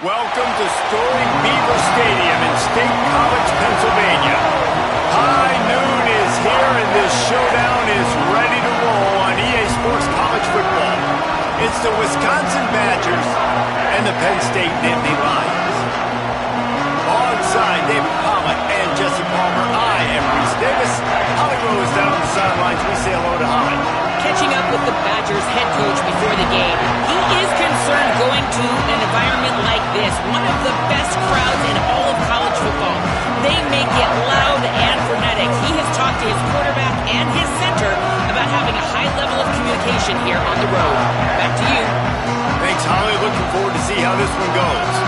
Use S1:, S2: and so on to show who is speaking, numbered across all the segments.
S1: Welcome to storied Beaver Stadium in State College, Pennsylvania. High noon is here and this showdown is ready to roll on EA Sports College Football. It's the Wisconsin Badgers and the Penn State Nittany Lions. Alongside David Pollitt and Jesse Palmer, I am Reese Davis. Holly Rose down on the sidelines. We say hello to Holly.
S2: Catching up with the Badgers head coach before the game, he is concerned going to an environment like this, one of the best crowds in all of college football. They make it loud and frenetic. He has talked to his quarterback and his center about having a high level of communication here on the road. Back to you.
S1: Thanks, Holly. Looking forward to see how this one goes.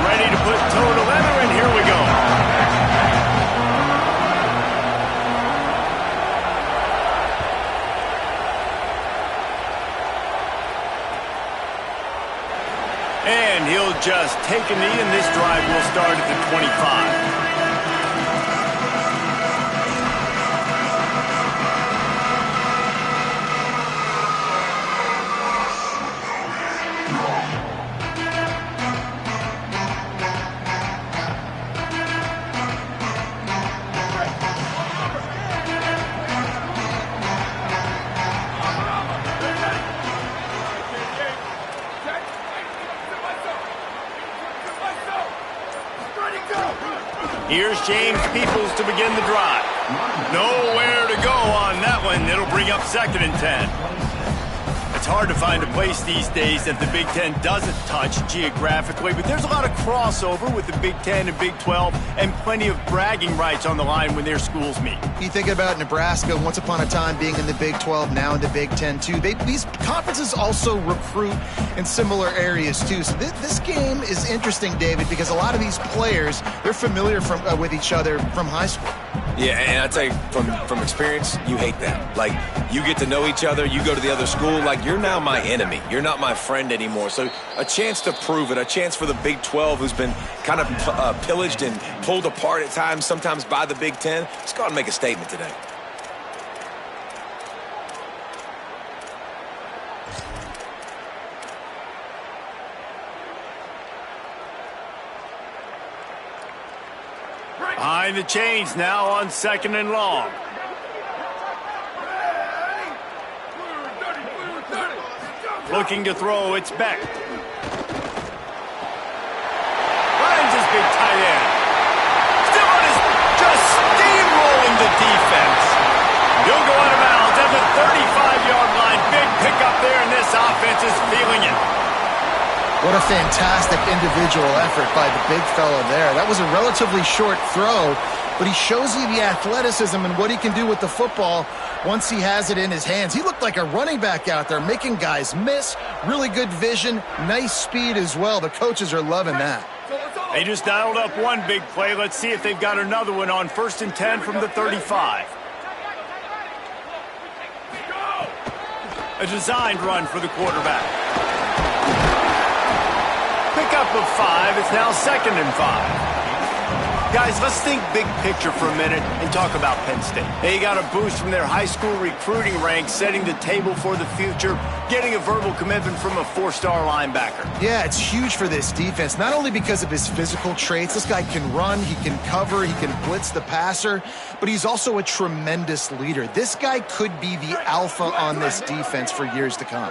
S1: Ready to put toe to leather, and here we go. And he'll just take a knee, and this drive will start at the 25. Here's James Peoples to begin the drive. Nowhere to go on that one. It'll bring up 2nd and 10. It's hard to find a place these days that the Big Ten doesn't touch geographically, but there's a lot of crossover with the Big Ten and Big 12 and plenty of bragging rights on the line when their schools meet.
S3: You think about Nebraska, once upon a time being in the Big 12, now in the Big 10 too. These conferences also recruit in similar areas too. So this game is interesting, David, because a lot of these players, they're familiar with each other from high school.
S4: Yeah, and I tell you, from experience, you hate that. Like, you get to know each other, you go to the other school, like, you're now my enemy. You're not my friend anymore. So a chance to prove it, a chance for the Big 12, who's been kind of pillaged and pulled apart at times, sometimes by the Big 10. Let's go out and make a statement today.
S1: Behind the chains now on 2nd and long. Looking to throw, it's Beck. Finds his big tight end. Still is just steamrolling the defense. He'll go out of bounds at the 35-yard line. Big pickup there, and this offense is feeling it.
S3: What a fantastic individual effort by the big fella there. That was a relatively short throw, but he shows you the athleticism and what he can do with the football once he has it in his hands. He looked like a running back out there, making guys miss, really good vision, nice speed as well. The coaches are loving that.
S1: They just dialed up one big play. Let's see if they've got another one on 1st and 10 from the 35. A designed run for the quarterback. Pickup of 5. It's now 2nd and 5. Guys, let's think big picture for a minute and talk about Penn State. They got a boost from their high school recruiting ranks, setting the table for the future, getting a verbal commitment from a 4-star linebacker.
S3: Yeah, it's huge for this defense, not only because of his physical traits. This guy can run, he can cover, he can blitz the passer, but he's also a tremendous leader. This guy could be the alpha on this defense for years to come.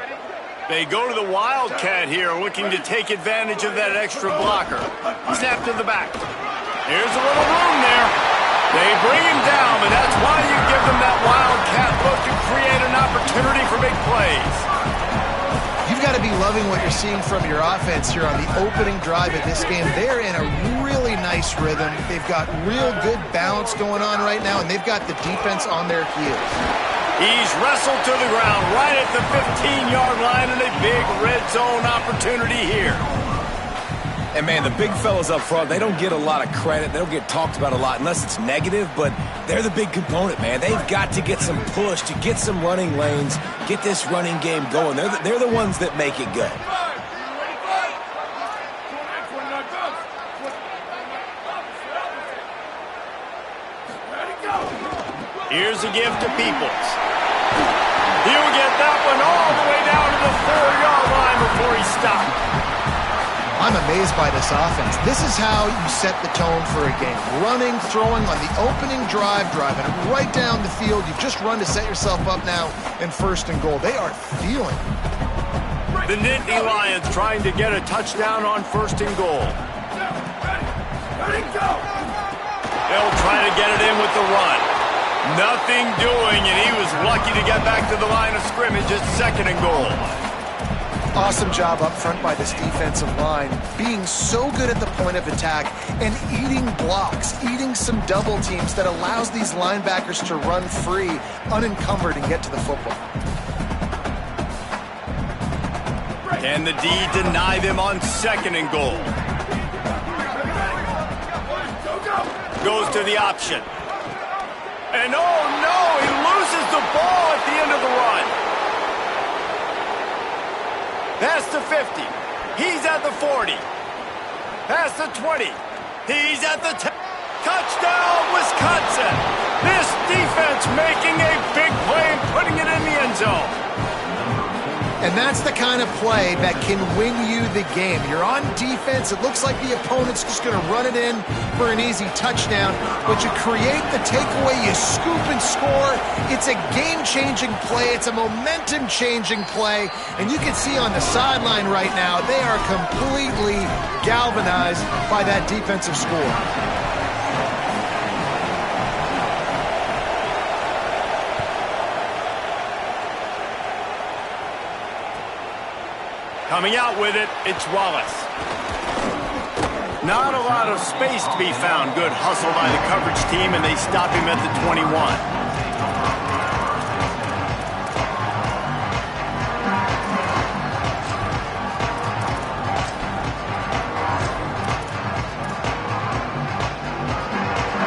S1: They go to the Wildcat here, looking to take advantage of that extra blocker. Snap to the back. Here's a little room there. They bring him down, but that's why you give them that Wildcat look to create an opportunity for big plays.
S3: You've got to be loving what you're seeing from your offense here on the opening drive of this game. They're in a really nice rhythm. They've got real good balance going on right now, and they've got the defense on their heels.
S1: He's wrestled to the ground right at the 15-yard line, and a big red zone opportunity here.
S4: And, man, the big fellas up front, they don't get a lot of credit. They don't get talked about a lot unless it's negative, but they're the big component, man. They've got to get some push, to get some running lanes, get this running game going. They're the ones that make it go.
S1: Here's a gift to Peoples. He'll get that one all the way down to the 4-yard line before he stopped.
S3: I'm amazed by this offense. This is how you set the tone for a game. Running, throwing on the opening drive, driving it right down the field. You've just run to set yourself up now in 1st and goal. They are feeling it.
S1: The Nittany Lions trying to get a touchdown on 1st and goal. They'll try to get it in with the run. Nothing doing, and he was lucky to get back to the line of scrimmage at 2nd and goal.
S3: Awesome job up front by this defensive line, being so good at the point of attack and eating blocks, eating some double teams that allows these linebackers to run free, unencumbered, and get to the football.
S1: Can the D deny them on 2nd and goal? Goes to the option. And oh no, he loses the ball at the end of the run. Pass to 50. He's at the 40. Pass to 20. He's at the 10. Touchdown, Wisconsin. This defense making a big play and putting it in the end zone.
S3: And that's the kind of play that can win you the game. You're on defense. It looks like the opponent's just going to run it in for an easy touchdown. But you create the takeaway. You scoop and score. It's a game-changing play. It's a momentum-changing play. And you can see on the sideline right now, they are completely galvanized by that defensive score.
S1: Coming out with it, it's Wallace. Not a lot of space to be found. Good hustle by the coverage team, and they stop him at the 21.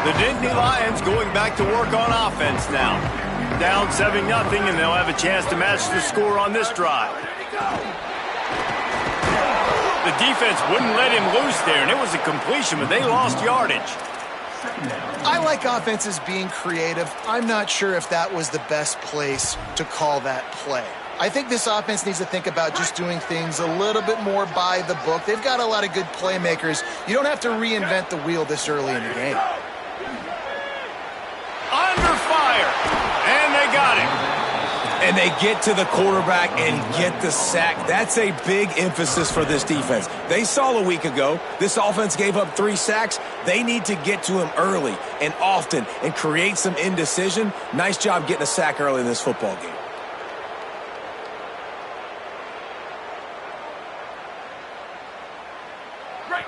S1: The Nittany Lions going back to work on offense now. Down 7-0, and they'll have a chance to match the score on this drive. The defense wouldn't let him loose there, and it was a completion, but they lost yardage.
S3: I like offenses being creative. I'm not sure if that was the best place to call that play. I think this offense needs to think about just doing things a little bit more by the book. They've got a lot of good playmakers. You don't have to reinvent the wheel this early in the game.
S1: Under fire, and they got him.
S4: And they get to the quarterback and get the sack. That's a big emphasis for this defense. They saw a week ago, this offense gave up 3 sacks. They need to get to him early and often and create some indecision. Nice job getting a sack early in this football game.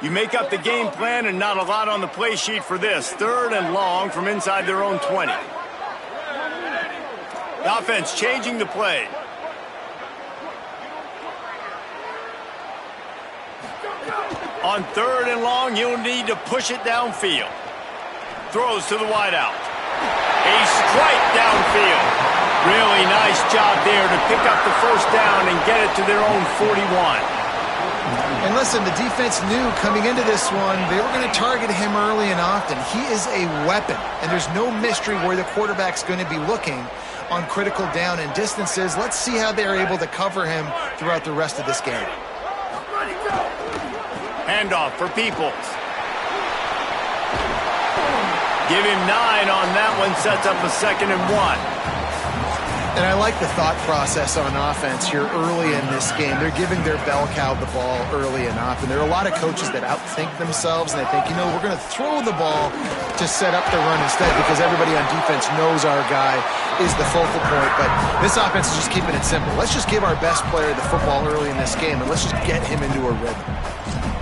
S1: You make up the game plan and not a lot on the play sheet for this. 3rd and long from inside their own 20. The offense changing the play. On 3rd and long, you'll need to push it downfield. Throws to the wideout. A strike downfield. Really nice job there to pick up the 1st down and get it to their own 41.
S3: And listen, the defense knew coming into this one, they were going to target him early and often. He is a weapon, and there's no mystery where the quarterback's going to be looking on critical down and distances. Let's see how they're able to cover him throughout the rest of this game.
S1: Handoff for Peoples. Give him 9 on that one, sets up a 2nd and 1.
S3: And I like the thought process on offense here early in this game. They're giving their bell cow the ball early and often. There are a lot of coaches that outthink themselves, and they think, we're going to throw the ball to set up the run instead because everybody on defense knows our guy is the focal point. But this offense is just keeping it simple. Let's just give our best player the football early in this game, and let's just get him into a rhythm.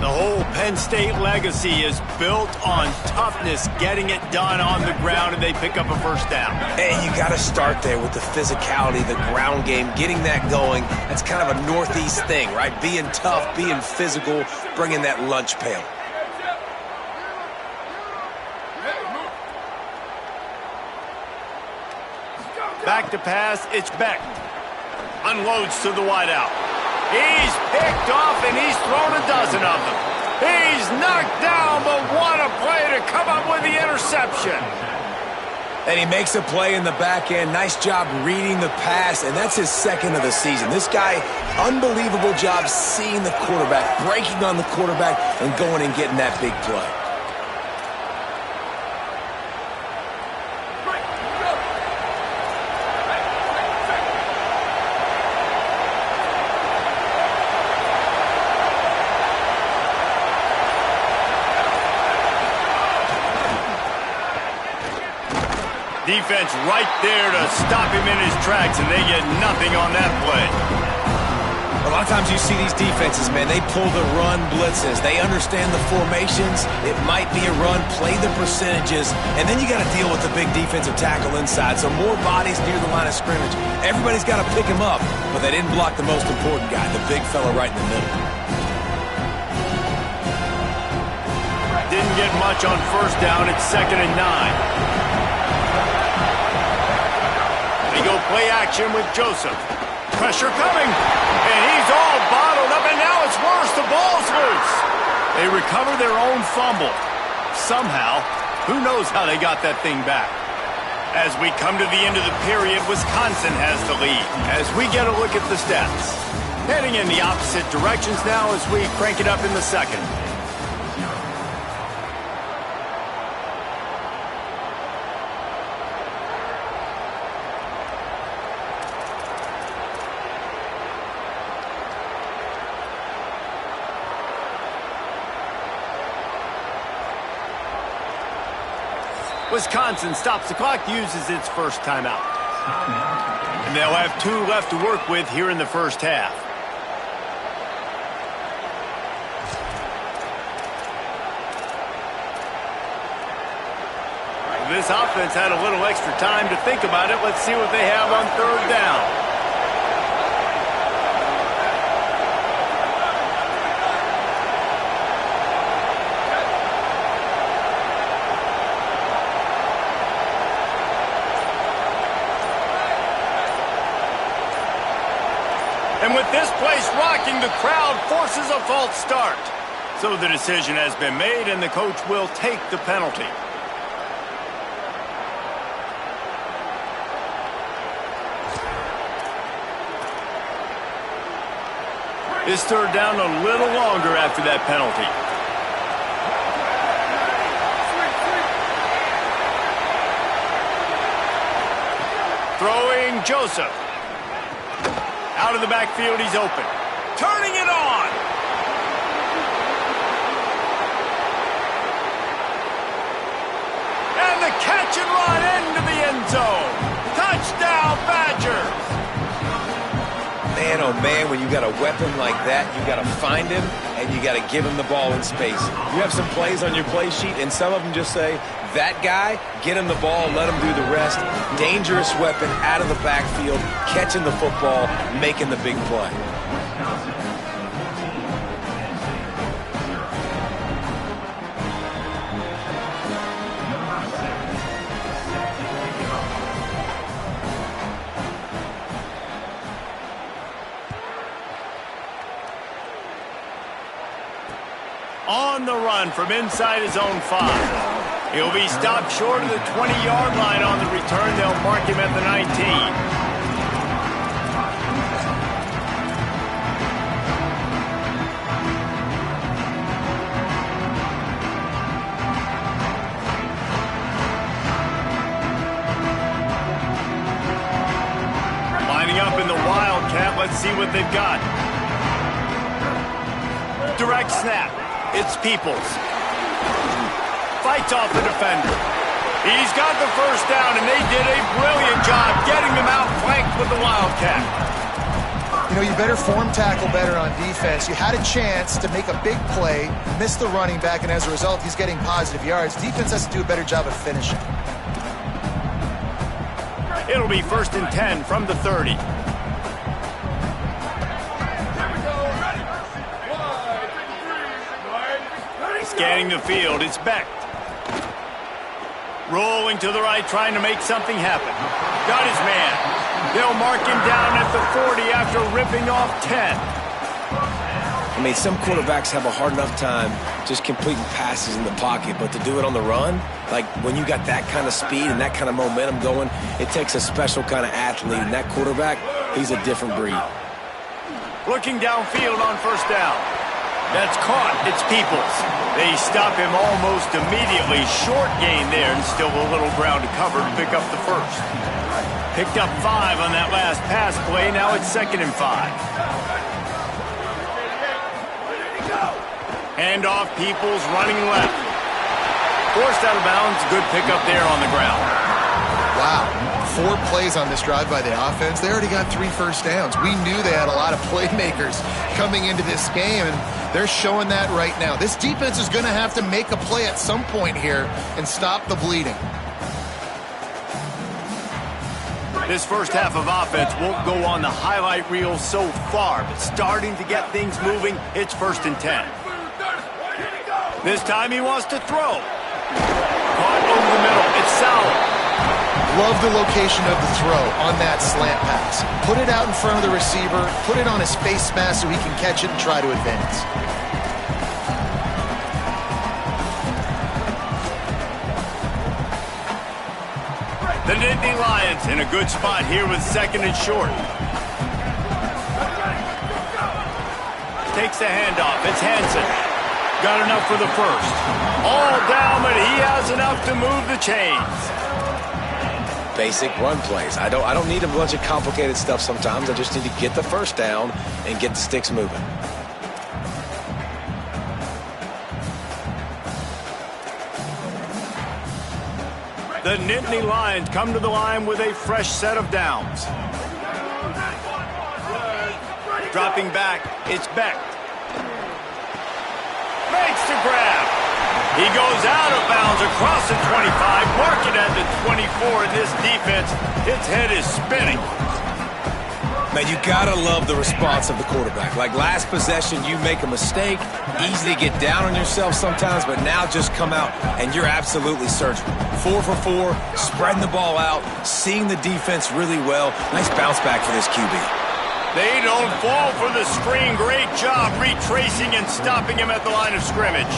S1: The whole Penn State legacy is built on toughness, getting it done on the ground, and they pick up a first down.
S4: And you got to start there with the physicality, the ground game, getting that going. That's kind of a Northeast thing, right? Being tough, being physical, bringing that lunch pail.
S1: Back to pass, it's Beck. Unloads to the wideout. He's picked off, and he's thrown a dozen of them. He's knocked down, but what a play to come up with the interception.
S4: And he makes a play in the back end. Nice job reading the pass, and that's his second of the season. This guy, unbelievable job seeing the quarterback, breaking on the quarterback, and going and getting that big play.
S1: Defense right there to stop him in his tracks, and they get nothing on that play.
S4: A lot of times you see these defenses, man, they pull the run blitzes. They understand the formations. It might be a run, play the percentages, and then you got to deal with the big defensive tackle inside. So more bodies near the line of scrimmage. Everybody's got to pick him up, but they didn't block the most important guy, the big fella right in the middle.
S1: Didn't get much on first down. It's 2nd and 9. They go play action with Joseph. Pressure coming, and he's all bottled up, and now it's worse. The ball's loose. They recover their own fumble. Somehow, who knows how they got that thing back. As we come to the end of the period, Wisconsin has the lead. As we get a look at the stats. Heading in the opposite directions now as we crank it up in the second. Wisconsin stops the clock, uses its first timeout. And they'll have 2 left to work with here in the first half. This offense had a little extra time to think about it. Let's see what they have on 3rd down. And with this place rocking, the crowd forces a false start. So the decision has been made, and the coach will take the penalty. This 3rd down a little longer after that penalty. Throwing Joseph. Out of the backfield, he's open. Turning it on. And the catch and run into the end zone. Touchdown, Badgers.
S4: Man, oh man, when you got a weapon like that, you got to find him, and you got to give him the ball in space. You have some plays on your play sheet, and some of them just say, that guy, get him the ball, let him do the rest. Dangerous weapon out of the backfield, catching the football, making the big play.
S1: On the run from inside his own 5. He'll be stopped short of the 20-yard line on the return. They'll mark him at the 19. Lining up in the Wildcat. Let's see what they've got. Direct snap. It's Peoples. Fights off the defender. He's got the first down, and they did a brilliant job getting them out flanked with the Wildcat.
S3: You know, you better form tackle better on defense. You had a chance to make a big play, miss the running back, and as a result, he's getting positive yards. Defense has to do a better job of finishing.
S1: It'll be 1st and 10 from the 30. Scanning the field, it's Beck. Rolling to the right, trying to make something happen. Got his man. They'll mark him down at the 40 after ripping off 10.
S4: I mean, some quarterbacks have a hard enough time just completing passes in the pocket, but to do it on the run, like when you got that kind of speed and that kind of momentum going, it takes a special kind of athlete, and that quarterback, he's a different breed.
S1: Looking downfield on 1st down. That's caught. It's Peoples. They stop him almost immediately. Short gain there and still a little ground to cover to pick up the 1st. Picked up 5 on that last pass play. Now it's 2nd and 5. Handoff, Peoples running left. Forced out of bounds. Good pickup there on the ground.
S3: Wow. 4 plays on this drive by the offense. They already got 3 first downs. We knew they had a lot of playmakers coming into this game, and they're showing that right now. This defense is going to have to make a play at some point here and stop the bleeding.
S1: This first half of offense won't go on the highlight reel so far, but starting to get things moving, it's 1st and 10. This time he wants to throw. Caught over the middle. It's Sauer.
S3: Love the location of the throw on that slant pass. Put it out in front of the receiver, put it on his face mask so he can catch it and try to advance.
S1: The Nittany Lions in a good spot here with 2nd and short. Takes the handoff. It's Hansen. Got enough for the 1st. All down, but he has enough to move the chains.
S4: Basic run plays. I don't need a bunch of complicated stuff sometimes. I just need to get the 1st down and get the sticks moving.
S1: The Nittany Lions come to the line with a fresh set of downs. Dropping back, it's Beck. Makes the grab. He goes out of bounds across the 25, mark it at the 24, and this defense, its head is spinning.
S4: Man, you gotta love the response of the quarterback. Like last possession, you make a mistake, easy to get down on yourself sometimes, but now just come out and you're absolutely surgical. 4 for 4, spreading the ball out, seeing the defense really well. Nice bounce back for this QB.
S1: They don't fall for the screen. Great job retracing and stopping him at the line of scrimmage.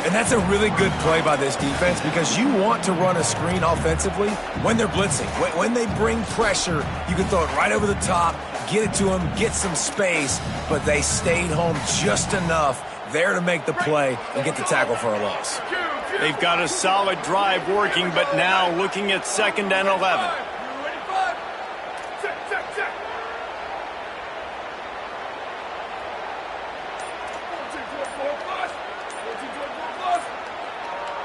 S4: And that's a really good play by this defense because you want to run a screen offensively when they're blitzing. When they bring pressure, you can throw it right over the top, get it to them, get some space, but they stayed home just enough there to make the play and get the tackle for a loss.
S1: They've got a solid drive working, but now looking at 2nd and 11.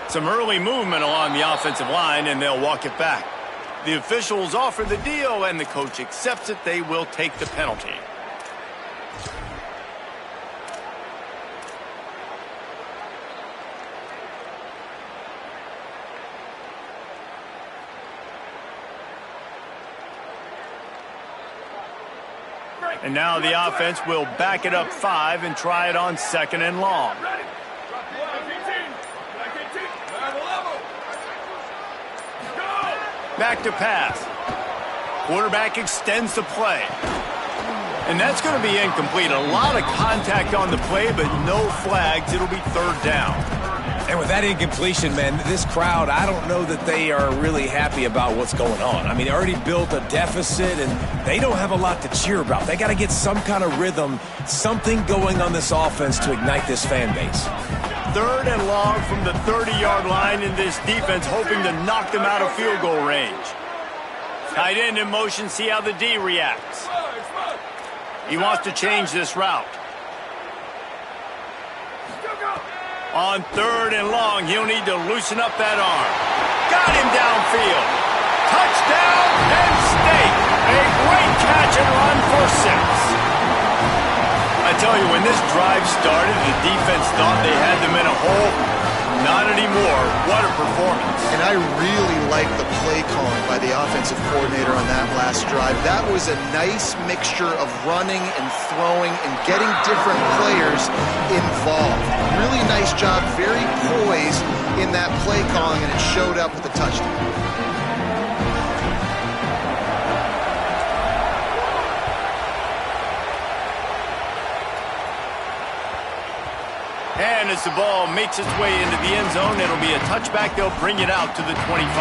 S1: Some early movement along the offensive line, and they'll walk it back. The officials offer the deal, and the coach accepts it. They will take the penalty. And now the offense will back it up 5 and try it on 2nd and long. Back to pass. Quarterback extends the play. And that's going to be incomplete. A lot of contact on the play, but no flags. It'll be 3rd down.
S4: And with that incompletion, man, this crowd, I don't know that they are really happy about what's going on. I mean, they already built a deficit, and they don't have a lot to cheer about. They got to get some kind of rhythm, something going on this offense to ignite this fan base.
S1: 3rd and long from the 30-yard line, in this defense hoping to knock them out of field goal range. Tight end in motion, see how the D reacts. He wants to change this route. On 3rd and long, he'll need to loosen up that arm. Got him downfield. Touchdown, Penn State. A a great catch and run for 6. I tell you, when this drive started, the defense thought they had them in a hole. Not anymore. What a performance.
S3: And I really like the play calling by the offensive coordinator on that last drive. That was a nice mixture of running and throwing and getting different players involved. Really nice job, very poised in that play calling, and it showed up with a touchdown.
S1: And as the ball makes its way into the end zone, it'll be a touchback. They'll bring it out to the 25.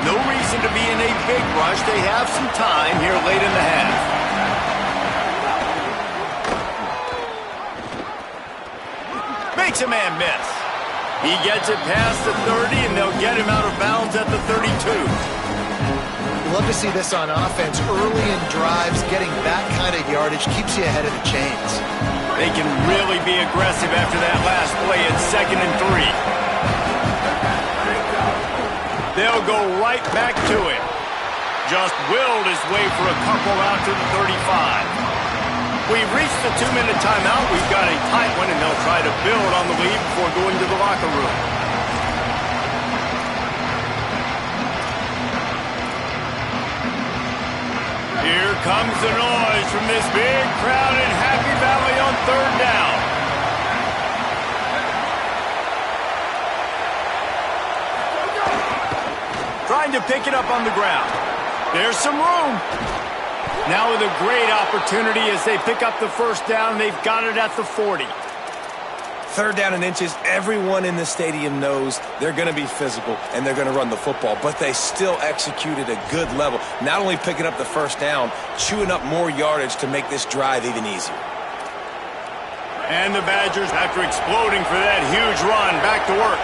S1: No reason to be in a big rush. They have some time here late in the half. Makes a man miss. He gets it past the 30, and they'll get him out of bounds at the 32.
S3: Love to see this on offense. Early in drives, getting that kind of yardage keeps you ahead of the chains.
S1: They can really be aggressive after that last play at 2nd and 3. They'll go right back to him. Just willed his way for a couple out to the 35. We've reached the 2-minute timeout. We've got a tight one, and they'll try to build on the lead before going to the locker room. Here comes the noise from this big crowd in Happy Valley on 3rd down. Trying to pick it up on the ground. There's some room. Now with a great opportunity as they pick up the 1st down. They've got it at the 40.
S4: 3rd down and inches. Everyone in the stadium knows they're going to be physical and they're going to run the football, but they still executed a good level. Not only picking up the 1st down, chewing up more yardage to make this drive even easier.
S1: And the Badgers, after exploding for that huge run, back to work.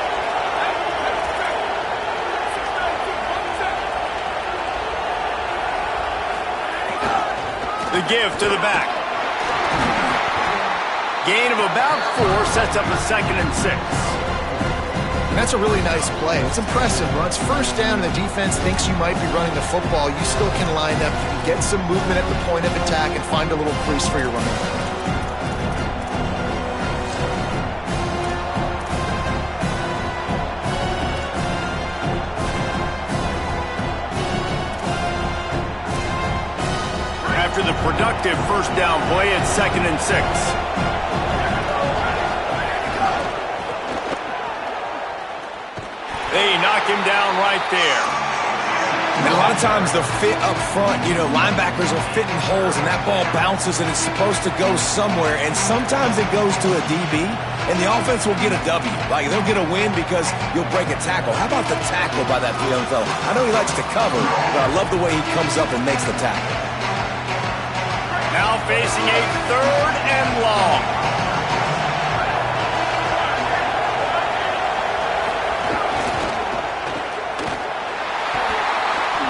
S1: The give to the back. Gain of about 4 sets up a 2nd and 6.
S3: And that's a really nice play. It's impressive. Once 1st down and the defense thinks you might be running the football, you still can line up. You can get some movement at the point of attack and find a little crease for your running back.
S1: After the productive 1st down play at 2nd and 6. They knock him down right there.
S4: Now, a lot of times the fit up front, linebackers are fitting holes and that ball bounces and it's supposed to go somewhere, and sometimes it goes to a DB and the offense will get a W. Like, they'll get a win because you'll break a tackle. How about the tackle by that young fellow? I know he likes to cover, but I love the way he comes up and makes the tackle.
S1: Now facing a 3rd and long.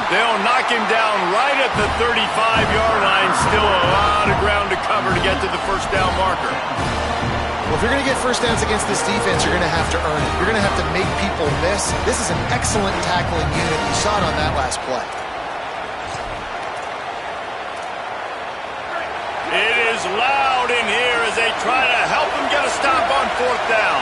S1: They'll knock him down right at the 35-yard line. Still a lot of ground to cover to get to the 1st down marker.
S3: Well, if you're going to get 1st downs against this defense, you're going to have to earn it. You're going to have to make people miss. This is an excellent tackling unit. You saw it on that last play.
S1: It is loud in here as they try to help him get a stop on 4th down.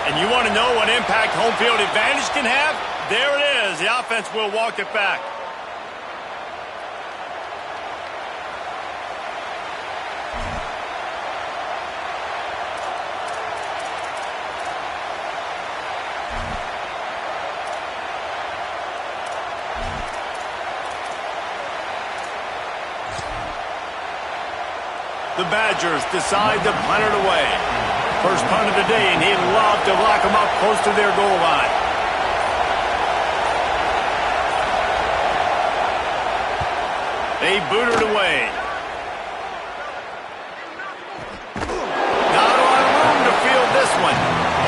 S1: And you want to know what impact home field advantage can have? There it is. The offense will walk it back. The Badgers decide to punt it away. First punt of the day, and he'd love to lock them up close to their goal line. They boot it away. Not a lot of room to field this one.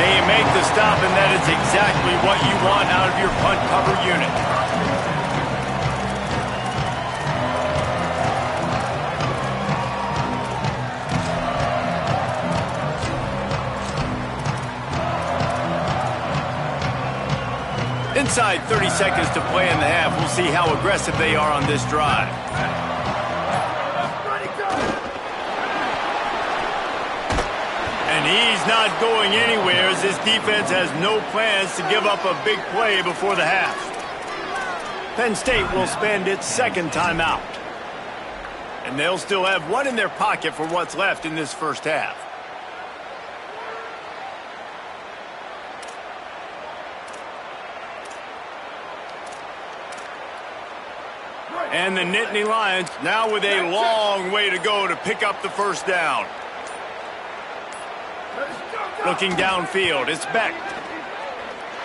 S1: They make the stop, and that is exactly what you want out of your punt cover unit. Inside 30 seconds to play in the half. We'll see how aggressive they are on this drive. And he's not going anywhere as this defense has no plans to give up a big play before the half. Penn State will spend its second timeout. And they'll still have one in their pocket for what's left in this first half. And the Nittany Lions now with a long way to go to pick up the first down. Looking downfield, it's Beck.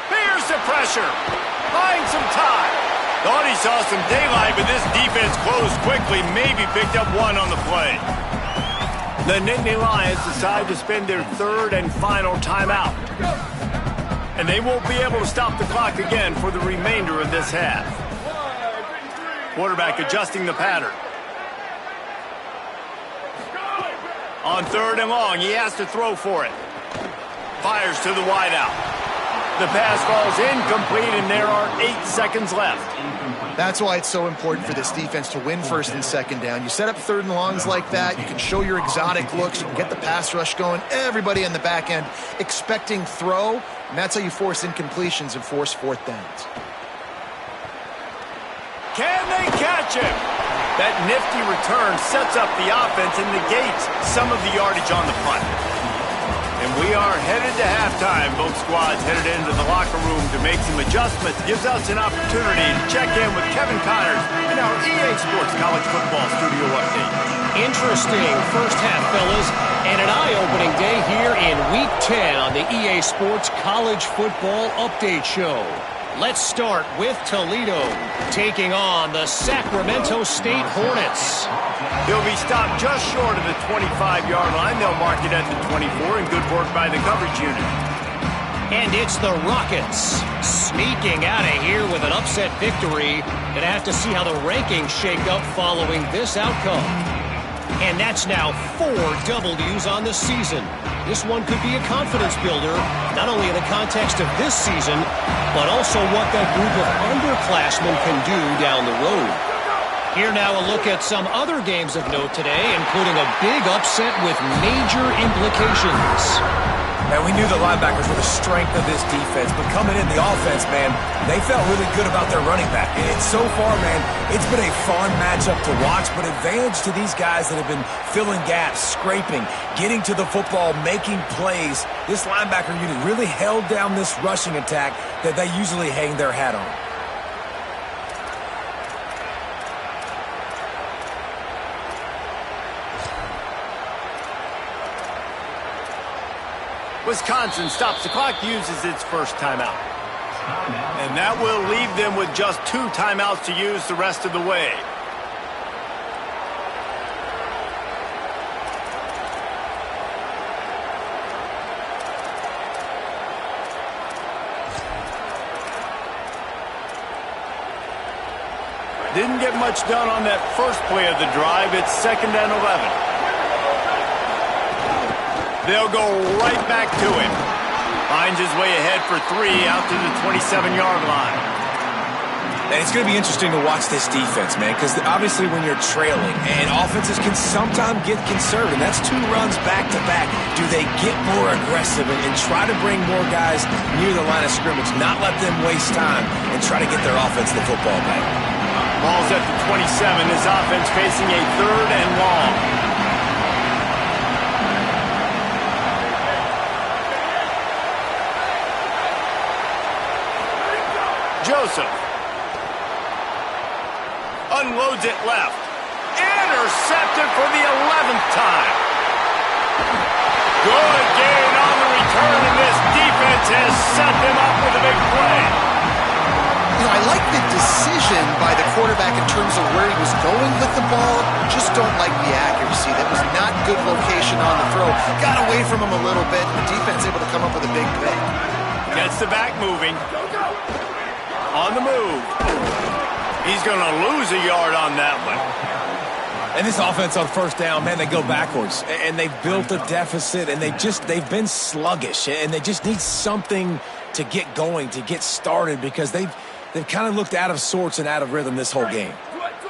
S1: Here's the pressure. Buying some time. Thought he saw some daylight, but this defense closed quickly. Maybe picked up one on the play. The Nittany Lions decide to spend their third and final timeout. And they won't be able to stop the clock again for the remainder of this half. Quarterback adjusting the pattern. On third and long, he has to throw for it. Fires to the wideout. The pass falls incomplete, and there are 8 seconds left.
S3: That's why it's so important for this defense to win first and second down. You set up third and longs like that, you can show your exotic looks, you can get the pass rush going, everybody in the back end expecting throw, and that's how you force incompletions and force fourth downs.
S1: Can they catch him? That nifty return sets up the offense and negates some of the yardage on the punt. And we are headed to halftime. Both squads headed into the locker room to make some adjustments. Gives us an opportunity to check in with Kevin Connors in our EA Sports College Football Studio Update.
S5: Interesting first half, fellas, and an eye-opening day here in Week 10 on the EA Sports College Football Update Show. Let's start with Toledo, taking on the Sacramento State Hornets.
S1: He'll be stopped just short of the 25-yard line. They'll mark it at the 24, and good work by the coverage unit.
S5: And it's the Rockets, sneaking out of here with an upset victory. Gonna have to see how the rankings shake up following this outcome. And that's now 4 W's on the season. This one could be a confidence builder, not only in the context of this season, but also what that group of underclassmen can do down the road. Here now a look at some other games of note today, including a big upset with major implications.
S4: Man, we knew the linebackers were the strength of this defense, but coming in the offense, man, they felt really good about their running back. And so far, man, it's been a fun matchup to watch, but advantage to these guys that have been filling gaps, scraping, getting to the football, making plays. This linebacker unit really held down this rushing attack that they usually hang their hat on.
S1: Wisconsin stops the clock, uses its first timeout. And that will leave them with just 2 timeouts to use the rest of the way. Didn't get much done on that first play of the drive. It's 2nd and 11. They'll go right back to him. Finds his way ahead for 3 out to the 27-yard line.
S4: And it's going to be interesting to watch this defense, man, because obviously when you're trailing, and offenses can sometimes get conservative. That's 2 runs back-to-back. Do they get more aggressive and try to bring more guys near the line of scrimmage, not let them waste time, and try to get their offense the football back?
S1: Ball's at the 27. His offense facing a 3rd and long. Joseph unloads it left. Intercepted for the 11th time. Good gain on the return, and this defense has set them up with a big play.
S3: I like the decision by the quarterback in terms of where he was going with the ball. Just don't like the accuracy. That was not good location on the throw. Got away from him a little bit. The defense able to come up with a big play.
S1: Gets the back moving. On the move. He's going to lose a yard on that one.
S4: And this offense on first down, man, they go backwards. And they've built a deficit, and they've been sluggish. And they just need something to get going, to get started, because they've kind of looked out of sorts and out of rhythm this whole game.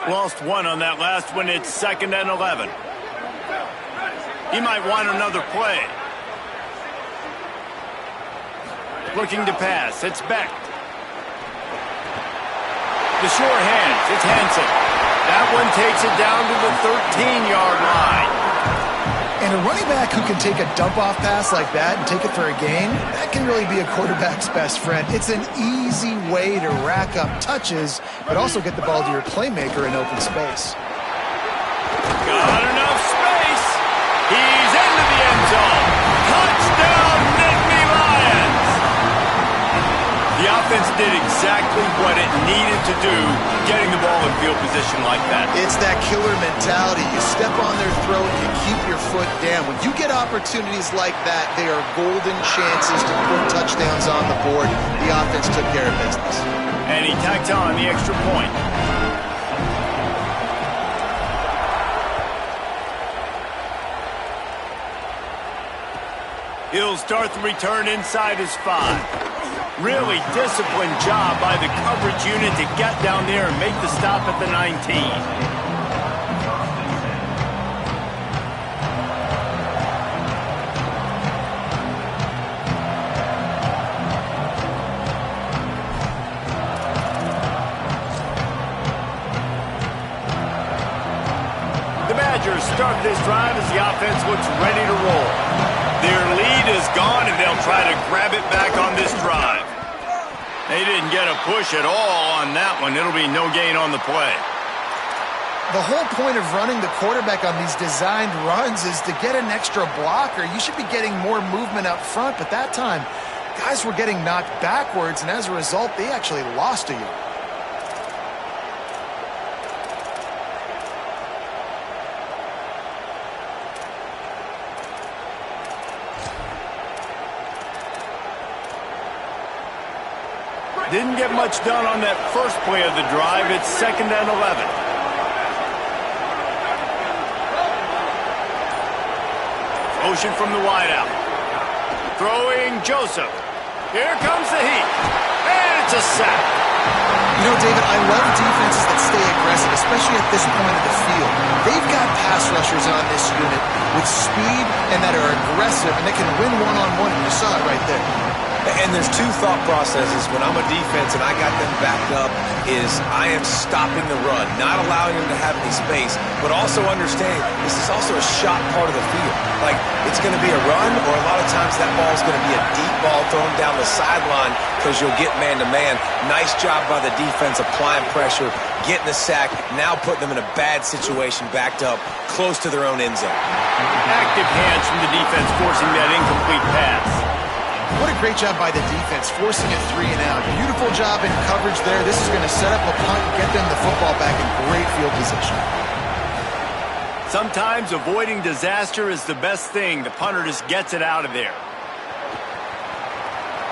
S1: Lost one on that last one. It's 2nd and 11. He might want another play. Looking to pass. It's Beck. The sure hands. It's Hansen. That one takes it down to the 13-yard line.
S3: And a running back who can take a dump-off pass like that and take it for a gain, that can really be a quarterback's best friend. It's an easy way to rack up touches, but also get the ball to your playmaker in open space.
S1: Got enough space. He's into the end zone. Touchdown, Nittany Lions. The offense did exactly what it needed to do, getting the ball in field position like that.
S3: It's that killer mentality. You step on their throat, you keep your foot down. When you get opportunities like that, they are golden chances to put touchdowns on the board. The offense took care of business.
S1: And he tacked on the extra point. He'll start the return inside his 5. Really disciplined job by the coverage unit to get down there and make the stop at the 19. The Badgers start this drive as the offense looks ready to roll. Their lead is gone, and they'll try to grab it back on this drive. They didn't get a push at all on that one. It'll be no gain on the play.
S3: The whole point of running the quarterback on these designed runs is to get an extra blocker. You should be getting more movement up front, but that time, guys were getting knocked backwards, and as a result, they actually lost a yard.
S1: Didn't get much done on that first play of the drive. It's 2nd and 11. Motion from the wideout. Throwing Joseph. Here comes the heat. And it's a sack.
S3: You know, David, I love defenses that stay aggressive, especially at this point of the field. They've got pass rushers on this unit with speed and that are aggressive, and they can win one-on-one. You saw it right there.
S4: And there's two thought processes when I'm a defense and I got them backed up is I am stopping the run, not allowing them to have any space, but also understanding this is also a shot part of the field. Like, it's going to be a run, or a lot of times that ball is going to be a deep ball thrown down the sideline because you'll get man-to-man. Nice job by the defense applying pressure, getting the sack, now putting them in a bad situation backed up close to their own end zone.
S1: Active hands from the defense forcing that incomplete pass.
S3: What a great job by the defense, forcing a 3 and out. Beautiful job in coverage there. This is going to set up a punt and get them the football back in great field position.
S1: Sometimes avoiding disaster is the best thing. The punter just gets it out of there.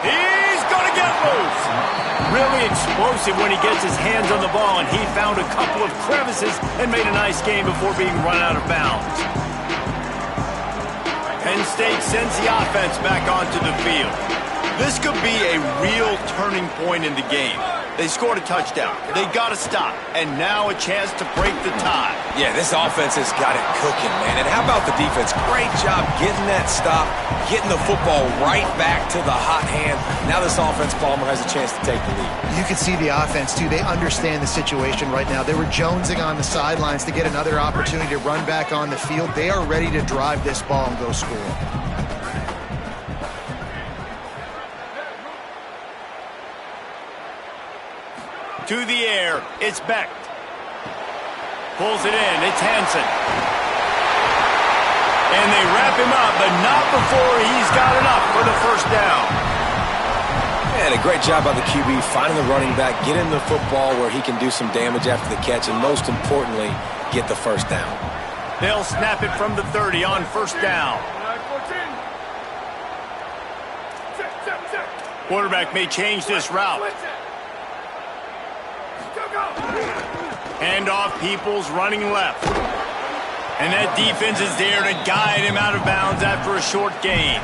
S1: He's going to get loose. Really explosive when he gets his hands on the ball, and he found a couple of crevices and made a nice game before being run out of bounds. Penn State sends the offense back onto the field. This could be a real turning point in the game. They scored a touchdown. They got to stop. And now a chance to break the tie.
S4: Yeah, this offense has got it cooking, man. And how about the defense? Great job getting that stop, getting the football right back to the hot hand. Now this offense, Palmer, has a chance to take the lead.
S3: You can see the offense, too. They understand the situation right now. They were jonesing on the sidelines to get another opportunity to run back on the field. They are ready to drive this ball and go score.
S1: To the air, it's Beck. Pulls it in, it's Hansen. And they wrap him up, but not before he's got enough for the first down.
S4: Yeah, And a great job by the QB finding the running back, getting the football where he can do some damage after the catch, and most importantly, get the first down.
S1: They'll snap it from the 30 on first down. Quarterback may change this route. Hand off, Peoples running left. And that defense is there to guide him out of bounds after a short gain.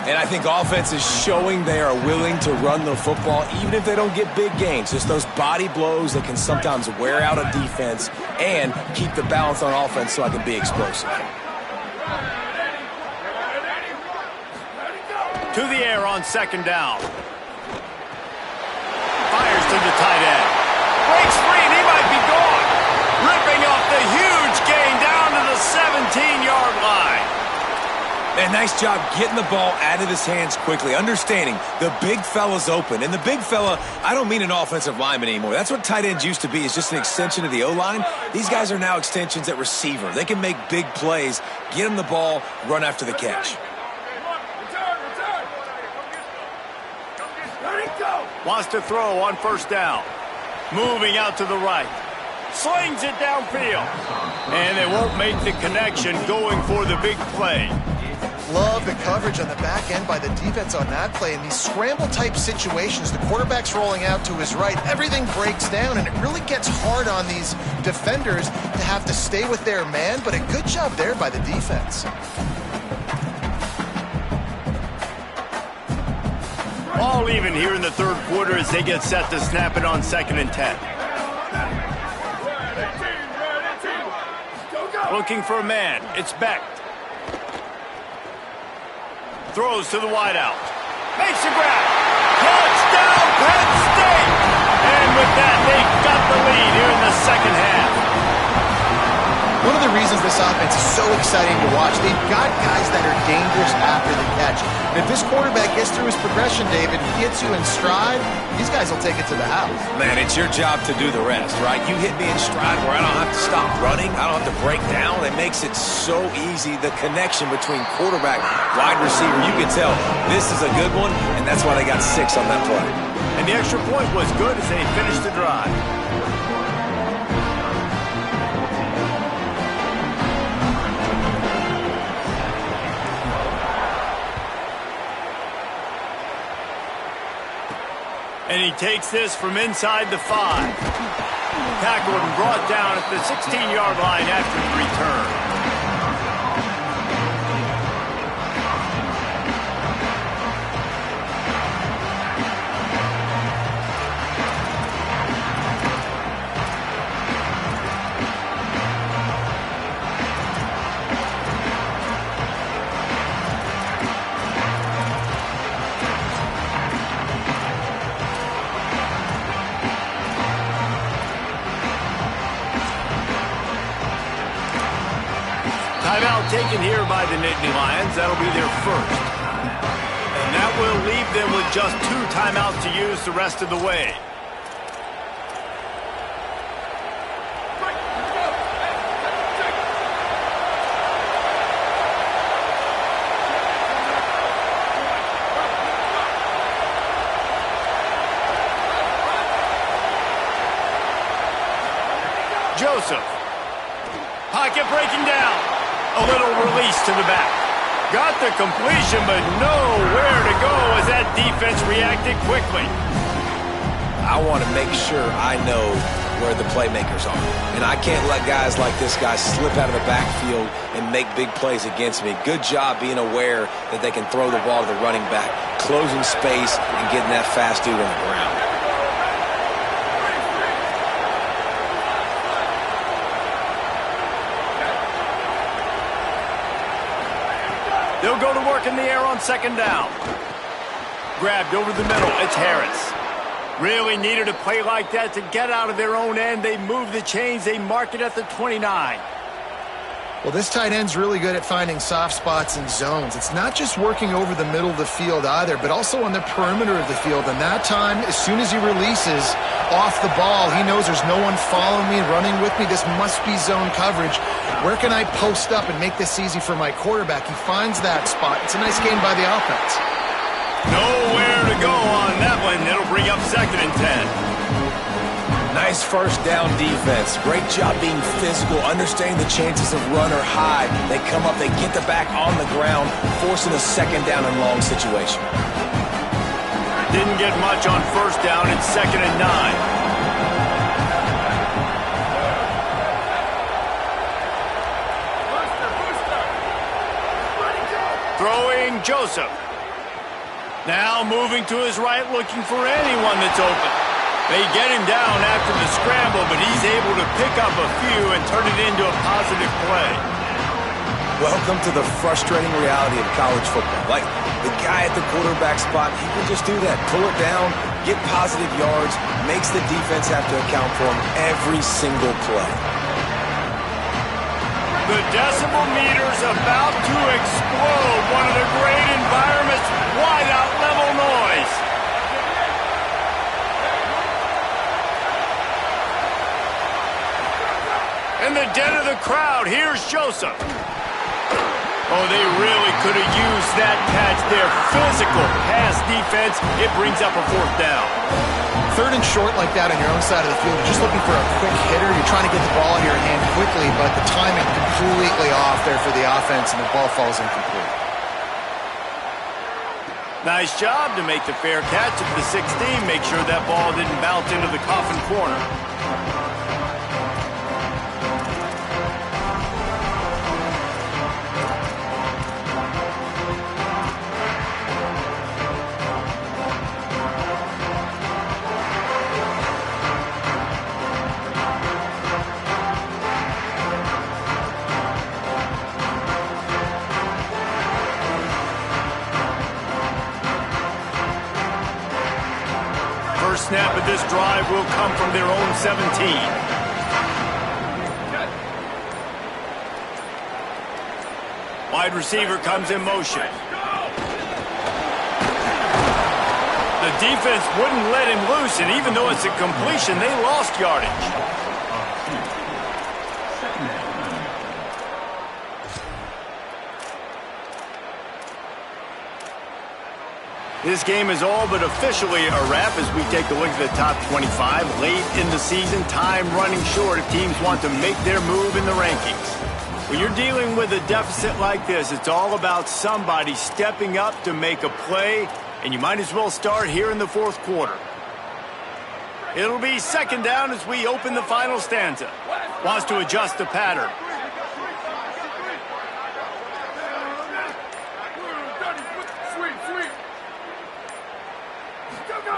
S4: And I think offense is showing they are willing to run the football even if they don't get big gains. Just those body blows that can sometimes wear out a defense and keep the balance on offense so I can be explosive.
S1: To the air on second down. Fires to the tight end. Breaks free and he might be gone. Ripping off the huge gain down to the 17-yard line.
S4: And nice job getting the ball out of his hands quickly, understanding the big fella's open. And the big fella, I don't mean an offensive lineman anymore. That's what tight ends used to be, is just an extension of the O-line. These guys are now extensions at receiver. They can make big plays, get him the ball, run after the catch.
S1: Wants to throw on first down. Moving out to the right. Slings it downfield. And they won't make the connection going for the big play.
S3: Love the coverage on the back end by the defense on that play. In these scramble-type situations, the quarterback's rolling out to his right. Everything breaks down, and it really gets hard on these defenders to have to stay with their man, but a good job there by the defense.
S1: All even here in the third quarter as they get set to snap it on 2nd and 10. Looking for a man. It's Beck. Throws to the wideout. Makes a grab. Touchdown, Penn State! And with that, they've got the lead here in the second half.
S3: One of the reasons this offense is so exciting to watch, they've got guys that are dangerous after the catch. And if this quarterback gets through his progression, David, gets you in stride, these guys will take it to the house.
S4: Man, it's your job to do the rest, right? You hit me in stride where I don't have to stop running. I don't have to break down. It makes it so easy. The connection between quarterback, wide receiver, you can tell this is a good one, and that's why they got 6 on that play.
S1: And the extra point was good as they finished the drive. And he takes this from inside the 5. Tackled and brought down at the 16-yard line after the return. Timeout taken here by the Nittany Lions. That'll be their first. And that will leave them with just 2 timeouts to use the rest of the way. Joseph. Pocket breaking down. A little release to the back. Got the completion, but nowhere to go as that defense reacted quickly.
S4: I want to make sure I know where the playmakers are. And I can't let guys like this guy slip out of the backfield and make big plays against me. Good job being aware that they can throw the ball to the running back, closing space, and getting that fast dude on the ground.
S1: They'll go to work in the air on 2nd down. Grabbed over the middle. It's Harris. Really needed a play like that to get out of their own end. They move the chains. They mark it at the 29.
S3: Well, this tight end's really good at finding soft spots and zones. It's not just working over the middle of the field either, but also on the perimeter of the field. And that time, as soon as he releases off the ball, he knows there's no one following me, running with me. This must be zone coverage. Where can I post up and make this easy for my quarterback? He finds that spot. It's a nice game by the offense.
S1: Nowhere to to go on that one. It'll bring up 2nd and 10.
S4: Nice first down defense. Great job being physical, understanding the chances of run or hide. They come up, they get the back on the ground, forcing a 2nd down and long situation.
S1: Didn't get much on 1st down. It's 2nd and 9. Throwing Joseph. Now moving to his right, looking for anyone that's open. They get him down after the scramble, but he's able to pick up a few and turn it into a positive play.
S4: Welcome to the frustrating reality of college football. Like, the guy at the quarterback spot, he can just do that. Pull it down, get positive yards, makes the defense have to account for him every single play.
S1: The decibel meter's about to explode. One of the great environments, wide-out level noise. In the den of the crowd, here's Joseph. Oh, they really could have used that catch there. Physical pass defense. It brings up a 4th down.
S3: 3rd and short like that on your own side of the field. You're just looking for a quick hitter. You're trying to get the ball out of your hand quickly, but the timing completely off there for the offense, and the ball falls incomplete.
S1: Nice job to make the fair catch at the 16. Make sure that ball didn't bounce into the coffin corner. Snap of this drive will come from their own 17. Wide receiver comes in motion. The defense wouldn't let him loose, and even though it's a completion, they lost yardage. This game is all but officially a wrap as we take a look at the top 25. Late in the season, time running short if teams want to make their move in the rankings. When you're dealing with a deficit like this, it's all about somebody stepping up to make a play, and you might as well start here in the 4th quarter. It'll be 2nd down as we open the final stanza. Wants to adjust the pattern.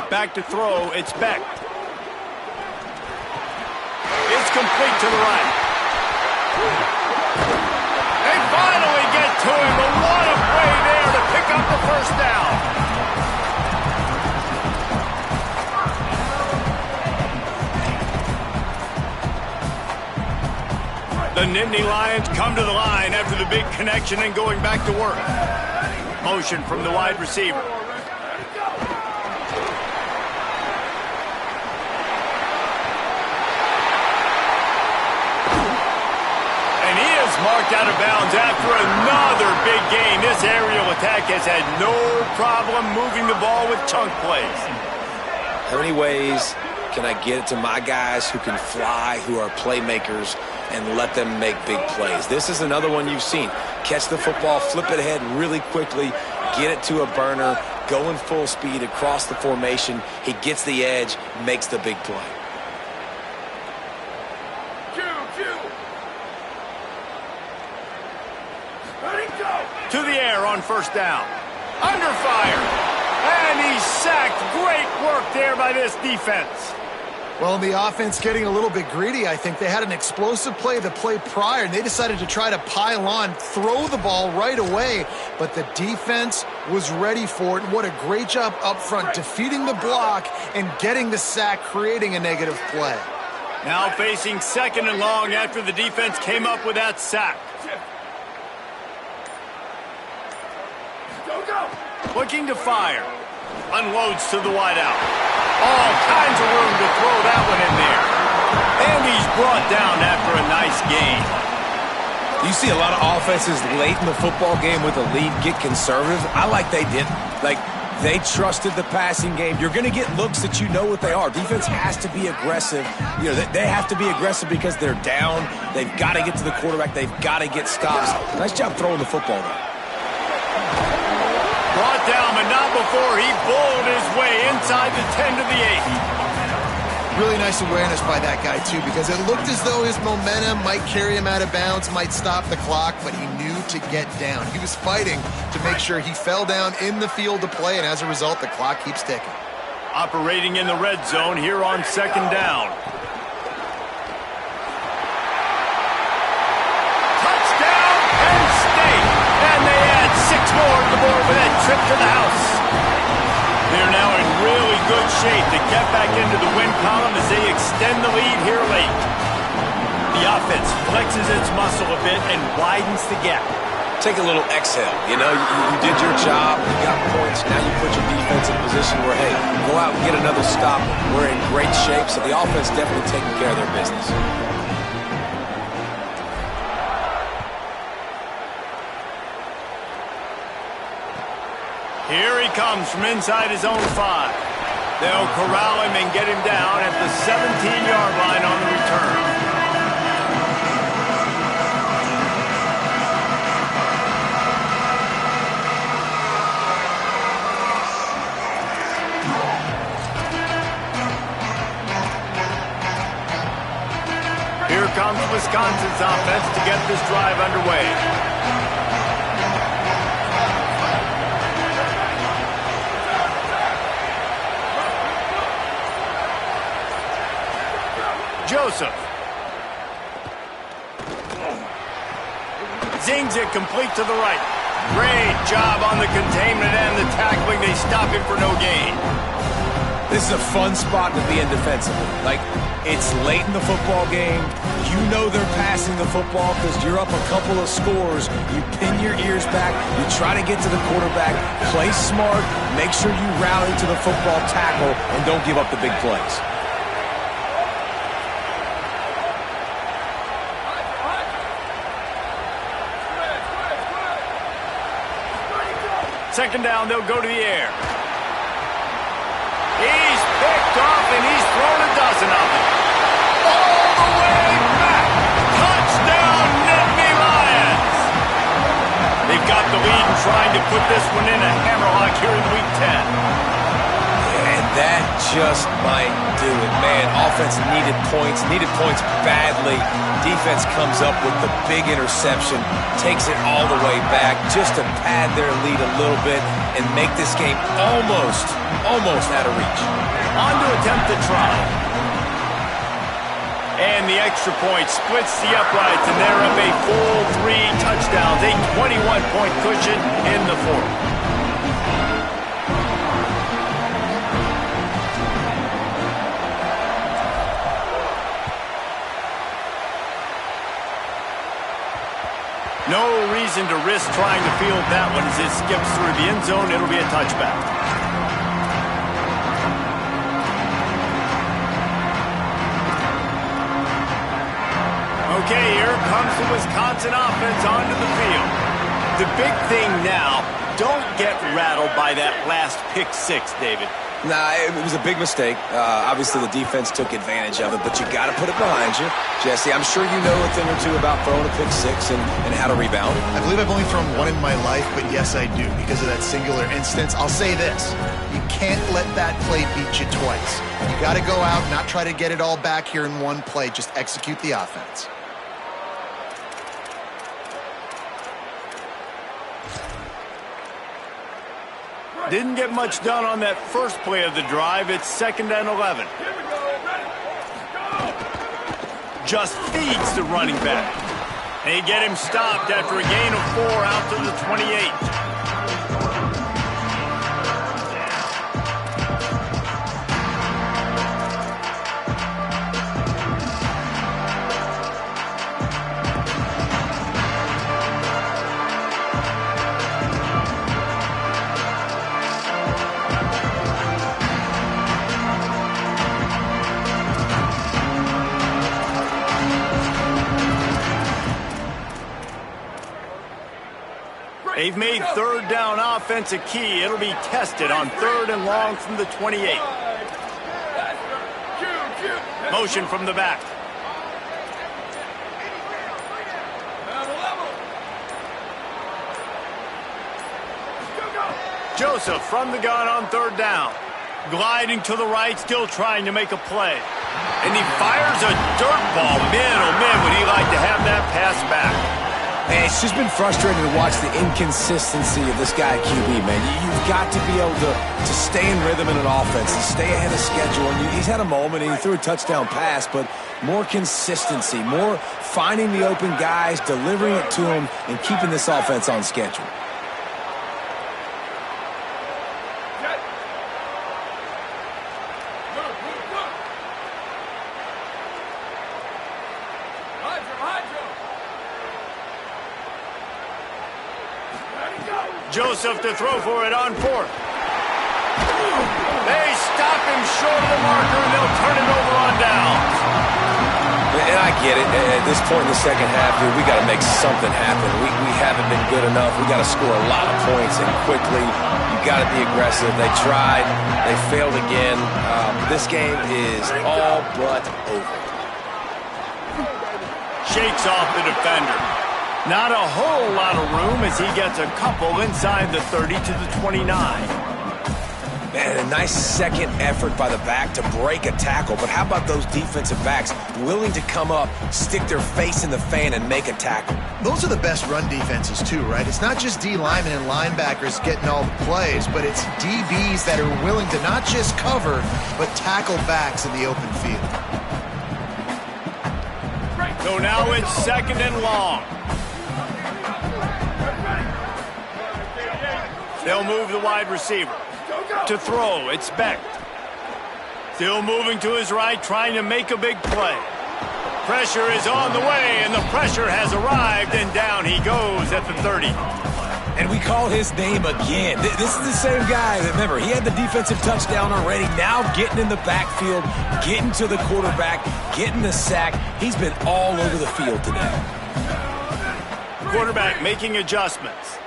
S1: Back to throw, it's Beck. It's complete to the right. They finally get to him, but what a play there to pick up the 1st down. The Nittany Lions come to the line after the big connection and going back to work. Motion from the wide receiver. Marked out of bounds after another big gain. This aerial attack has had no problem moving the ball with chunk plays.
S4: How many ways can I get it to my guys who can fly, who are playmakers, and let them make big plays? This is another one you've seen. Catch the football, flip it ahead really quickly, get it to a burner, going full speed across the formation. He gets the edge, makes the big play.
S1: To the air on 1st down. Under fire. And he's sacked. Great work there by this defense.
S3: Well, the offense getting a little bit greedy, I think. They had an explosive play the play prior, and they decided to try to pile on, throw the ball right away. But the defense was ready for it. And what a great job up front, defeating the block and getting the sack, creating a negative play.
S1: Now facing 2nd and long after the defense came up with that sack. Looking to fire. Unloads to the wideout. All kinds of room to throw that one in there. And he's brought down after a nice gain.
S4: You see a lot of offenses late in the football game with a lead get conservative. I like they didn't. Like, They trusted the passing game. You're going to get looks that you know what they are. Defense has to be aggressive. You know, they have to be aggressive because they're down. They've got to get to the quarterback. They've got to get stops. Nice job throwing the football, though.
S1: Brought down, but not before he bowled his way inside the 10 to the 8.
S3: Really nice awareness by that guy, too, because it looked as though his momentum might carry him out of bounds, might stop the clock, but he knew to get down. He was fighting to make sure he fell down in the field to play, and as a result, the clock keeps ticking.
S1: Operating in the red zone here on 2nd down. Touchdown, Penn State! And they add 6 more to the board with that trip to the house. They're now in really good shape to get back into the win column as they extend the lead here late. The offense flexes its muscle a bit and widens the gap.
S4: Take a little exhale. You know, you did your job. You got points. Now you put your defense in a position where, hey, go out and get another stop. We're in great shape, so the offense definitely taking care of their business.
S1: Here he comes from inside his own 5. They'll corral him and get him down at the 17-yard line on the return. Here comes Wisconsin's offense to get this drive underway. Joseph. Zings it complete to the right. Great job on the containment and the tackling. They stop him for no gain.
S4: This is a fun spot to be in defensively. Like, it's late in the football game. You know they're passing the football because you're up a couple of scores. You pin your ears back. You try to get to the quarterback. Play smart. Make sure you rally to the football tackle and don't give up the big plays.
S1: Second down, they'll go to the air. He's picked off, and he's thrown a dozen of them. All the way back. Touchdown, Nittany Lions. They've got the lead and trying to put this one in a hammerlock here in Week 10.
S4: And that just might do it. Man, offense needed points badly. Defense comes up with the big interception, takes it all the way back just to pad their lead a little bit and make this game almost out of reach.
S1: On to attempt the try. And the extra point splits the uprights, and they're up a full 3 touchdowns, a 21-point cushion in the 4th. No reason to risk trying to field that one as it skips through the end zone. It'll be a touchback. Okay, here comes the Wisconsin offense onto the field. The big thing now, don't get rattled by that last pick 6, David.
S4: Nah, it was a big mistake. Obviously, the defense took advantage of it, but you got to put it behind you. Jesse, I'm sure you know a thing or two about throwing a pick 6 and how to rebound.
S3: I believe I've only thrown one in my life, but yes, I do, because of that singular instance. I'll say this. You can't let that play beat you twice. You got to go out, not try to get it all back here in one play. Just execute the offense.
S1: Didn't get much done on that first play of the drive. It's 2nd and 11. Just feeds the running back. They get him stopped after a gain of 4 out to the 28. A They've made third down offense a key. It'll be tested on 3rd and long from the 28. Motion from the back. Joseph from the gun on 3rd down. Gliding to the right, still trying to make a play. And he fires a dirt ball. Man, oh man, would he like to have that pass back.
S4: Man, it's just been frustrating to watch the inconsistency of this guy at QB, man. You've got to be able to stay in rhythm in an offense and stay ahead of schedule. And he's had a moment and he threw a touchdown pass, but more consistency, more finding the open guys, delivering it to them, and keeping this offense on schedule.
S1: Joseph to throw for it on 4th. They stop him short of the marker, and they'll turn it over on downs.
S4: And I get it. At this point in the second half, dude, we got to make something happen. We haven't been good enough. We got to score a lot of points and quickly. You got to be aggressive. They tried. They failed again. This game is all but over.
S1: Shakes off the defender. Not a whole lot of room as he gets a couple inside the 30 to the 29.
S4: Man, a nice second effort by the back to break a tackle. But how about those defensive backs willing to come up, stick their face in the fan, and make a tackle?
S3: Those are the best run defenses too, right? It's not just D linemen and linebackers getting all the plays, but it's DBs that are willing to not just cover, but tackle backs in the open field.
S1: So now it's 2nd and long. They'll move the wide receiver. To throw, it's Beck. Still moving to his right, trying to make a big play. Pressure is on the way, and the pressure has arrived, and down he goes at the 30.
S4: And we call his name again. This is the same guy. Remember, he had the defensive touchdown already. Now getting in the backfield, getting to the quarterback, getting the sack. He's been all over the field today.
S1: Quarterback making adjustments.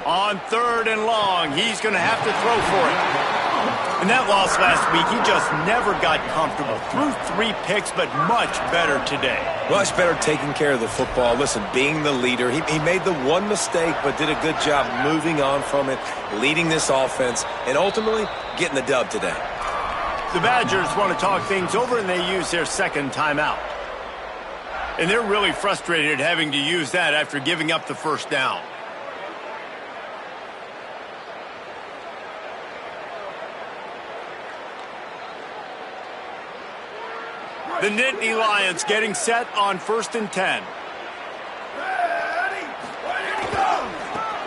S1: On 3rd and long, he's going to have to throw for it. In that loss last week, he just never got comfortable. Threw 3 picks, but much better today.
S4: Much better taking care of the football. Listen, being the leader, he made the one mistake, but did a good job moving on from it, leading this offense, and ultimately getting the dub today.
S1: The Badgers want to talk things over, and they use their 2nd timeout. And they're really frustrated having to use that after giving up the 1st down. The Nittany Lions getting set on 1st and 10.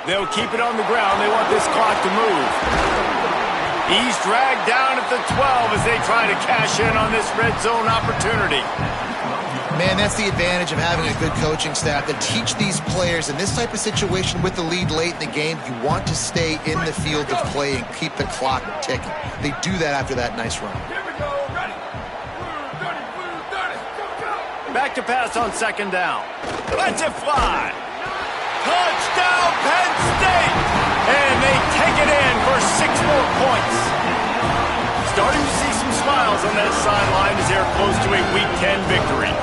S1: They'll keep it on the ground. They want this clock to move. He's dragged down at the 12 as they try to cash in on this red zone opportunity.
S3: Man, that's the advantage of having a good coaching staff that teach these players in this type of situation with the lead late in the game. You want to stay in the field of play and keep the clock ticking. They do that after that nice run.
S1: Back to pass on 2nd down. Lets it fly. Touchdown, Penn State! And they take it in for 6 more points. Starting to see some smiles on that sideline as they're close to a Week 10 victory.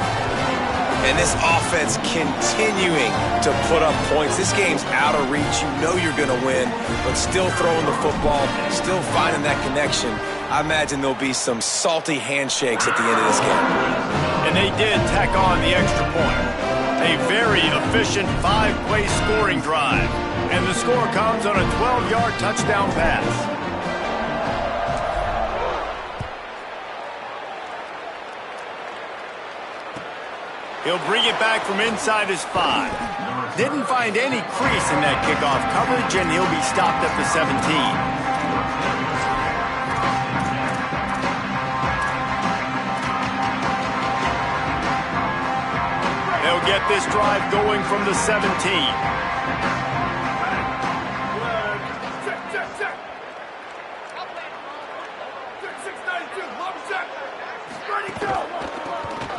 S4: And this offense continuing to put up points. This game's out of reach. You know you're going to win, but still throwing the football, still finding that connection. I imagine there'll be some salty handshakes at the end of this game.
S1: And they did tack on the extra point. A very efficient 5-play scoring drive. And the score comes on a 12-yard touchdown pass. He'll bring it back from inside his 5. Didn't find any crease in that kickoff coverage, and he'll be stopped at the 17. They'll get this drive going from the 17.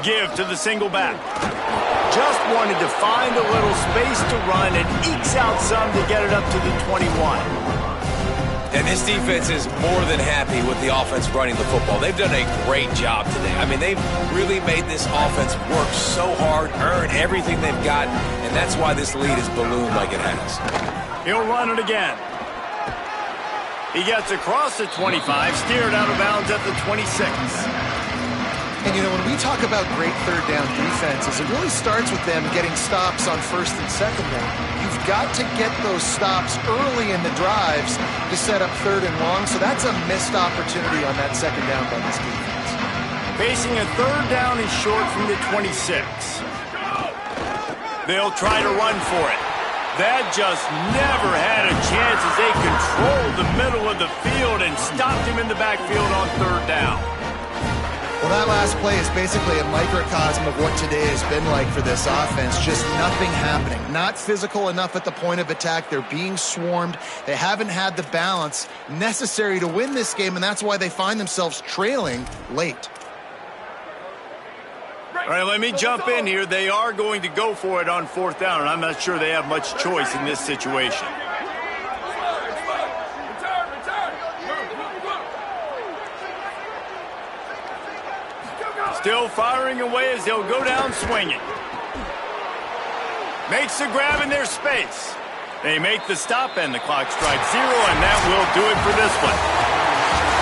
S1: give to the single back. Just wanted to find a little space to run and ekes out some to get it up to the 21.
S4: And this defense is more than happy with the offense running the football. They've done a great job today. I mean, they've really made this offense work so hard, earn everything they've got, and that's why this lead is ballooned like it has.
S1: He'll run it again. He gets across the 25, steered out of bounds at the 26.
S3: And, you know, when we talk about great third down defenses, it really starts with them getting stops on first and second down. You've got to get those stops early in the drives to set up third and long, so that's a missed opportunity on that second down by this defense.
S1: Facing a third down and short from the 26. They'll try to run for it. That just never had a chance as they controlled the middle of the field and stopped him in the backfield on third down.
S3: Well, that last play is basically a microcosm of what today has been like for this offense. Just nothing happening. Not physical enough at the point of attack. They're being swarmed. They haven't had the balance necessary to win this game, and that's why they find themselves trailing late.
S1: All right, let me jump in here. They are going to go for it on fourth down, and I'm not sure they have much choice in this situation. Still firing away as they'll go down swinging. Makes the grab in their space. They make the stop and the clock strikes 0, and that will do it for this one.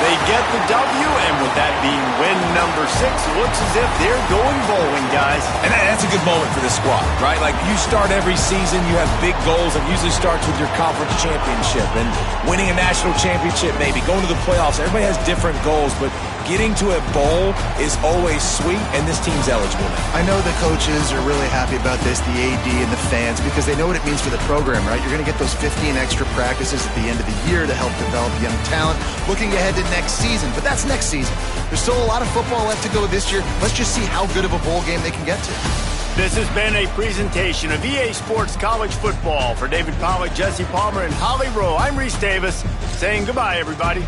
S1: They get the W, and with that being win number 6, looks as if they're going bowling, guys.
S4: And that's a good moment for this squad, right? Like, you start every season, you have big goals. It usually starts with your conference championship and winning a national championship, maybe going to the playoffs. Everybody has different goals, but getting to a bowl is always sweet, and this team's eligible now.
S3: I know the coaches are really happy about this, the AD and the fans, because they know what it means for the program, right? You're going to get those 15 extra practices at the end of the year to help develop young talent, looking ahead to next season. But that's next season. There's still a lot of football left to go this year. Let's just see how good of a bowl game they can get to.
S1: This has been a presentation of EA Sports College Football. For David Pollack, Jesse Palmer, and Holly Rowe, I'm Reese Davis, saying goodbye, everybody.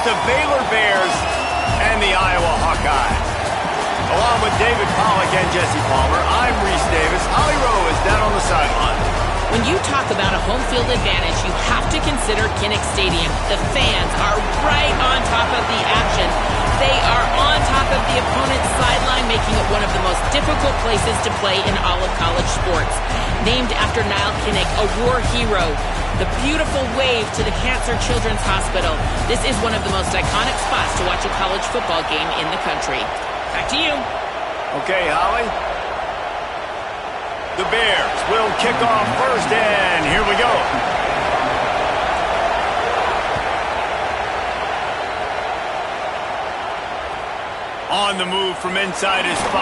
S1: against the Baylor Bears and the Iowa Hawkeyes. Along with David Pollack and Jesse Palmer, I'm Reese Davis. Holly Rowe is down on the sideline.
S2: When you talk about a home field advantage, you have to consider Kinnick Stadium. The fans are right on top of the action. They are on top of the opponent's sideline, making it one of the most difficult places to play in all of college sports. Named after Niall Kinnick, a war hero, the beautiful wave to the Cancer Children's Hospital. This is one of the most iconic spots to watch a college football game in the country. Back to you.
S1: Okay, Holly. The Bears will kick off first, and here we go. On the move from inside his 5.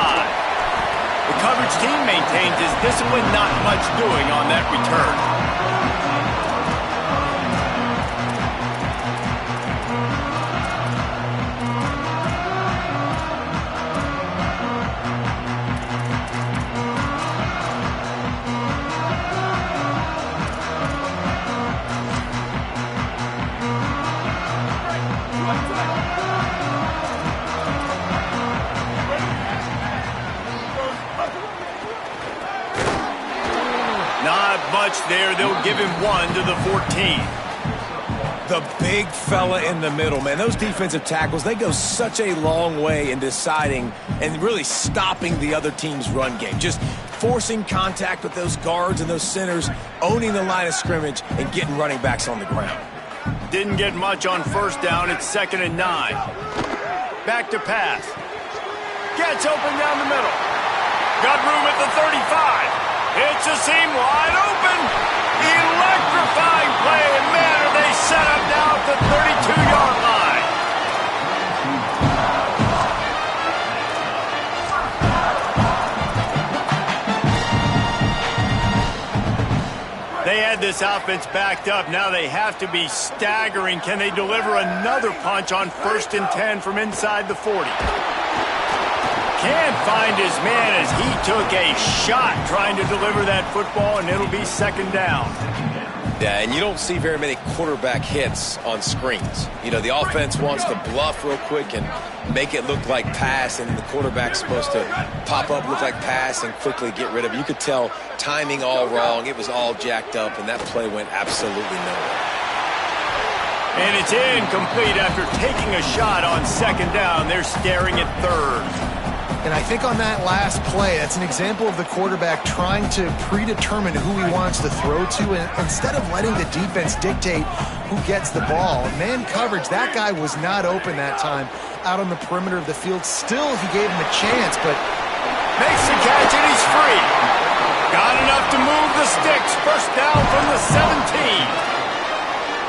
S1: The coverage team maintains his discipline, not much doing on that return. Not much there. They'll give him 1 to the 14.
S4: The big fella in the middle, man. Those defensive tackles, they go such a long way in deciding and really stopping the other team's run game. Just forcing contact with those guards and those centers, owning the line of scrimmage, and getting running backs on the ground.
S1: Didn't get much on first down. It's 2nd and 9. Back to pass. Gets open down the middle. Got room at the 35. It's a seam wide open. Electrifying play, and man, are they set up now at the 32-yard line. They had this offense backed up. Now they have to be staggering. Can they deliver another punch on 1st and 10 from inside the 40? Can't find his man as he took a shot trying to deliver that football, and it'll be 2nd down.
S4: Yeah, and you don't see very many quarterback hits on screens. You know, the offense wants to bluff real quick and make it look like pass, and the quarterback's supposed to pop up, look like pass, and quickly get rid of it. You could tell timing all wrong. It was all jacked up, and that play went absolutely nowhere.
S1: And it's incomplete after taking a shot on 2nd down. They're staring at 3rd.
S3: And I think on that last play, that's an example of the quarterback trying to predetermine who he wants to throw to, and instead of letting the defense dictate who gets the ball. Man coverage, that guy was not open that time out on the perimeter of the field. Still, he gave him a chance, but
S1: makes the catch, and he's free. Got enough to move the sticks. First down from the 17.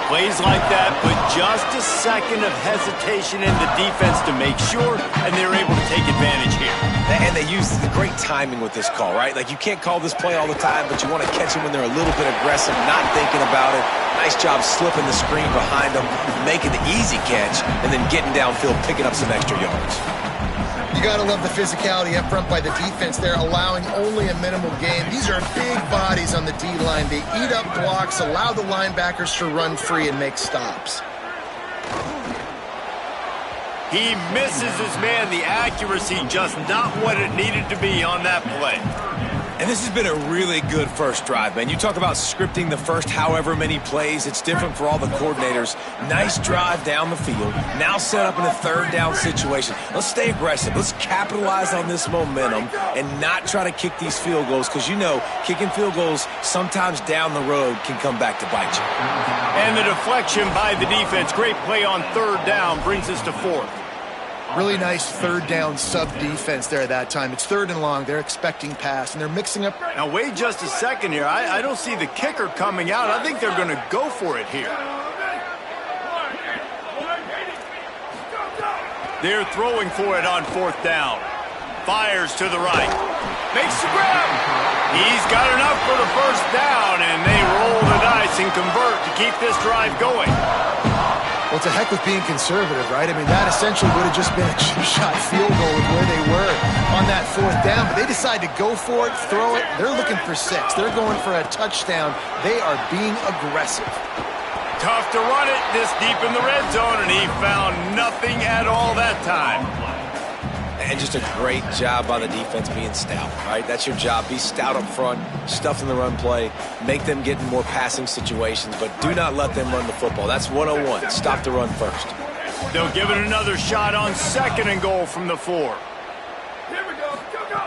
S1: Plays like that, but just a second of hesitation in the defense to make sure, and they're able to take advantage here.
S4: And they use the great timing with this call, right? Like, you can't call this play all the time, but you want to catch them when they're a little bit aggressive, not thinking about it. Nice job slipping the screen behind them, making the easy catch, and then getting downfield, picking up some extra yards.
S3: You got to love the physicality up front by the defense there, allowing only a minimal gain. These are big bodies on the D-line. They eat up blocks, allow the linebackers to run free and make stops.
S1: He misses his man. The accuracy just not what it needed to be on that play.
S4: And this has been a really good first drive, man. You talk about scripting the first however many plays. It's different for all the coordinators. Nice drive down the field. Now set up in a 3rd down situation. Let's stay aggressive. Let's capitalize on this momentum and not try to kick these field goals, because you know kicking field goals sometimes down the road can come back to bite you.
S1: And the deflection by the defense. Great play on 3rd down brings us to 4th.
S3: Really nice 3rd down sub-defense there that time. It's 3rd and long. They're expecting pass, and they're mixing up.
S1: Now, wait just a second here. I don't see the kicker coming out. I think they're going to go for it here. They're throwing for it on 4th down. Fires to the right. Makes the grab. He's got enough for the first down, and they roll the dice and convert to keep this drive going.
S3: Well, it's a heck with being conservative, right? I mean, that essentially would have just been a chip-shot field goal with where they were on that 4th down. But they decide to go for it, throw it. They're looking for 6. They're going for a touchdown. They are being aggressive.
S1: Tough to run it this deep in the red zone, and he found nothing at all that time.
S4: And just a great job by the defense being stout, right? That's your job. Be stout up front, stuff in the run play, make them get in more passing situations, but do not let them run the football. That's 101. Stop the run first.
S1: They'll give it another shot on 2nd and goal from the 4.
S6: Here we go. Go, go.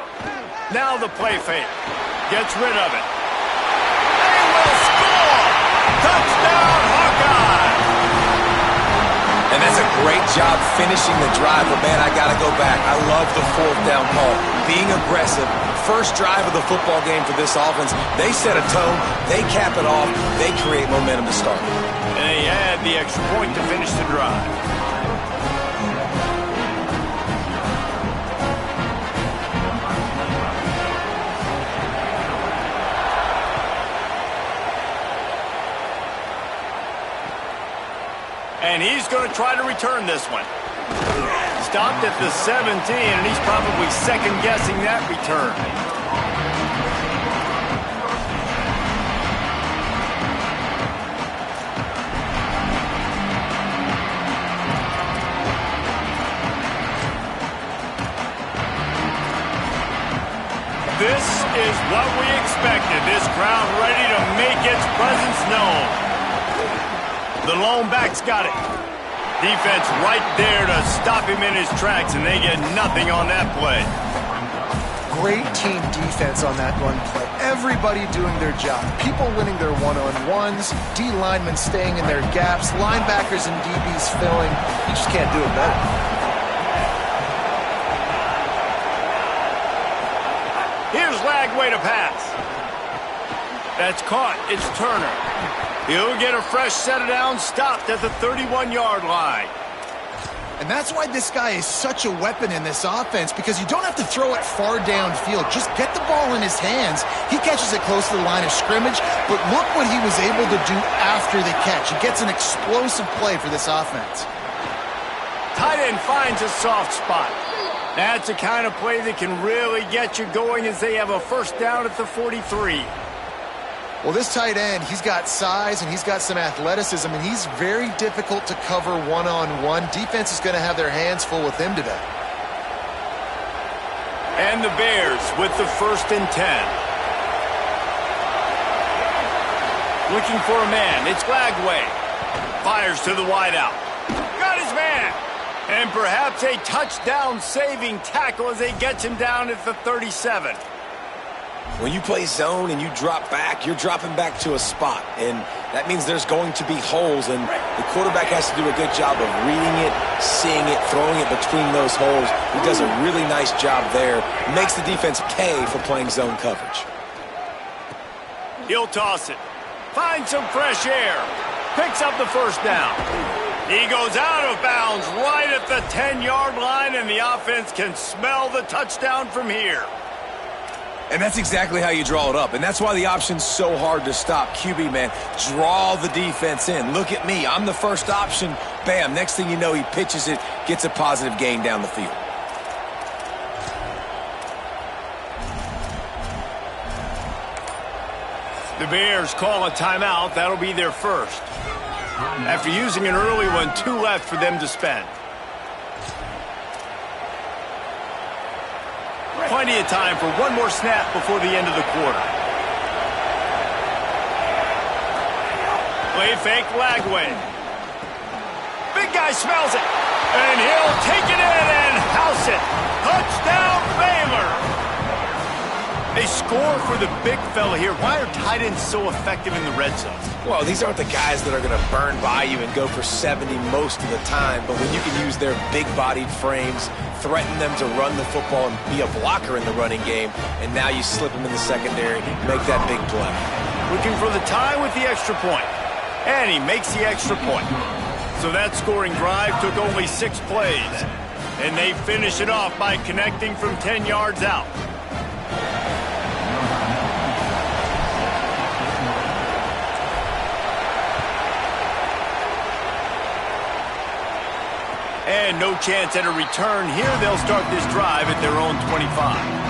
S1: Now the play fake. Gets rid of it. They will score! Touchdown, Hawkeye!
S4: And that's a great job finishing the drive, but man, I gotta go back. I love the 4th down call. Being aggressive, first drive of the football game for this offense. They set a tone, they cap it off, they create momentum to start.
S1: And they add the extra point to finish the drive. And he's going to try to return this one. Stopped at the 17, and he's probably second-guessing that return. This is what we expected. This crowd ready to make its presence known. The lone back's got it. Defense right there to stop him in his tracks, and they get nothing on that play.
S3: Great team defense on that run play. Everybody doing their job. People winning their one-on-ones, D linemen staying in their gaps, linebackers and DBs filling. You just can't do it better.
S1: Here's Lagway to pass. That's caught. It's Turner. He'll get a fresh set of downs stopped at the 31-yard line.
S3: And that's why this guy is such a weapon in this offense, because you don't have to throw it far downfield. Just get the ball in his hands. He catches it close to the line of scrimmage, but look what he was able to do after the catch. He gets an explosive play for this offense.
S1: Tight end finds a soft spot. That's the kind of play that can really get you going as they have a first down at the 43.
S3: Well, this tight end, he's got size and he's got some athleticism, and he's very difficult to cover one-on-one. Defense is going to have their hands full with him today.
S1: And the Bears with the 1st and 10. Looking for a man. It's Lagway. Fires to the wideout. Got his man. And perhaps a touchdown-saving tackle as they get him down at the 37.
S4: When you play zone and you drop back, you're dropping back to a spot, and that means there's going to be holes, and the quarterback has to do a good job of reading it, seeing it, throwing it between those holes. He does a really nice job there. Makes the defense pay for playing zone coverage.
S1: He'll toss it. Finds some fresh air. Picks up the first down. He goes out of bounds right at the 10-yard line, and the offense can smell the touchdown from here.
S4: And that's exactly how you draw it up. And that's why the option's so hard to stop. QB, man, draw the defense in. Look at me. I'm the first option. Bam. Next thing you know, he pitches it, gets a positive gain down the field.
S1: The Bears call a timeout. That'll be their first. After using an early one, 2 left for them to spend. Plenty of time for one more snap before the end of the quarter. Play fake Lagway. Big guy smells it. And he'll take it in and house it. Touchdown, Baylor. They score for the big fella here. Why are tight ends so effective in the red zone?
S4: Well, these aren't the guys that are going to burn by you and go for 70 most of the time, but when you can use their big-bodied frames, threaten them to run the football and be a blocker in the running game, and now you slip them in the secondary, make that big play.
S1: Looking for the tie with the extra point. And he makes the extra point. So that scoring drive took only 6 plays. And they finish it off by connecting from 10 yards out. And no chance at a return here. They'll start this drive at their own 25.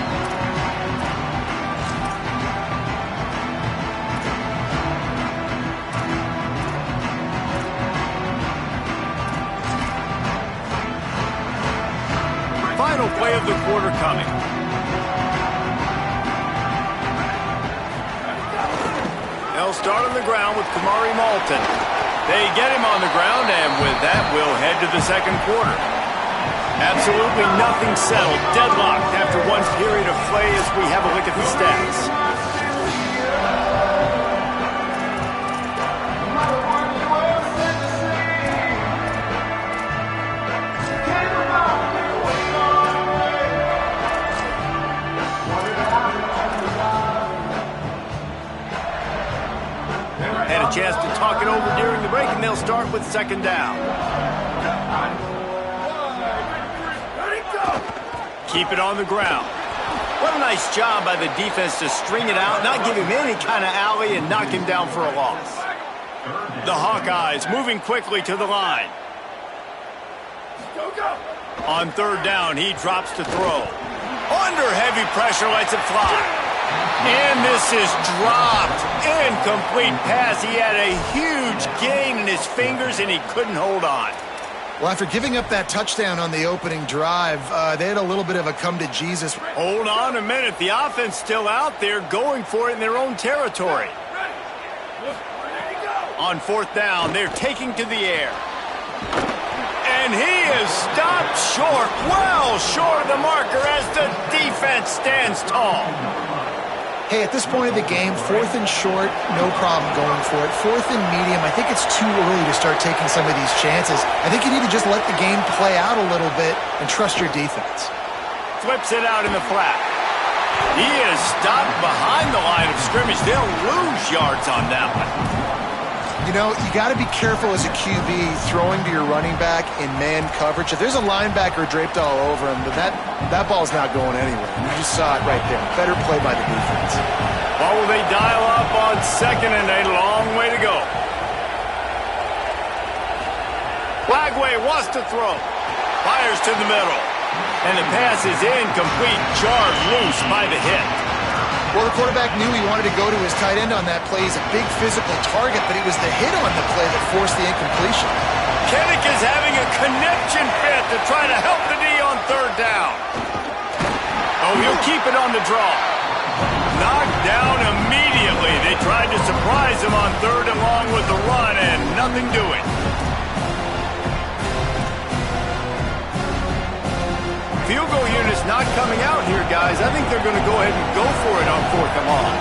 S1: of the quarter coming. They'll start on the ground with Kamari Malton. They get him on the ground, and with that, we'll head to the second quarter. Absolutely nothing settled. Deadlocked after one period of play as we have a look at the stats. Had a chance to talk it over during the break, and they'll start with second down. Keep it on the ground. What a nice job by the defense to string it out, not give him any kind of alley, and knock him down for a loss. The Hawkeyes moving quickly to the line. On third down, he drops to throw. Under heavy pressure, lets it fly. And this is dropped. Incomplete pass. He had a huge gain in his fingers, and he couldn't hold on.
S3: Well, after giving up that touchdown on the opening drive, they had a little bit of a come to Jesus.
S1: Hold on a minute. The offense still out there going for it in their own territory. On fourth down, they're taking to the air. And he is stopped short, well short of the marker as the defense stands tall.
S3: Hey, at this point of the game, fourth and short, no problem going for it. Fourth and medium, I think it's too early to start taking some of these chances. I think you need to just let the game play out a little bit and trust your defense.
S1: Flips it out in the flat. He is stopped behind the line of scrimmage. They'll lose yards on that one.
S3: You know, you got to be careful as a QB throwing to your running back in man coverage. If there's a linebacker draped all over him, then that ball's not going anywhere. You just saw it right there. Better play by the defense.
S1: Well, will they dial up on second and a long way to go? Flagway wants to throw. Fires to the middle. And the pass is incomplete. Jarred loose by the hit.
S3: Well, the quarterback knew he wanted to go to his tight end on that play. He's a big physical target, but it was the hit on the play that forced the incompletion.
S1: Kennick is having a connection fit to try to help the D on third down. Oh, he'll keep it on the draw. Knocked down immediately. They tried to surprise him on third along with the run, and nothing doing. Field goal unit's not coming out here, guys. I think they're going to go ahead and go for it on fourth and long.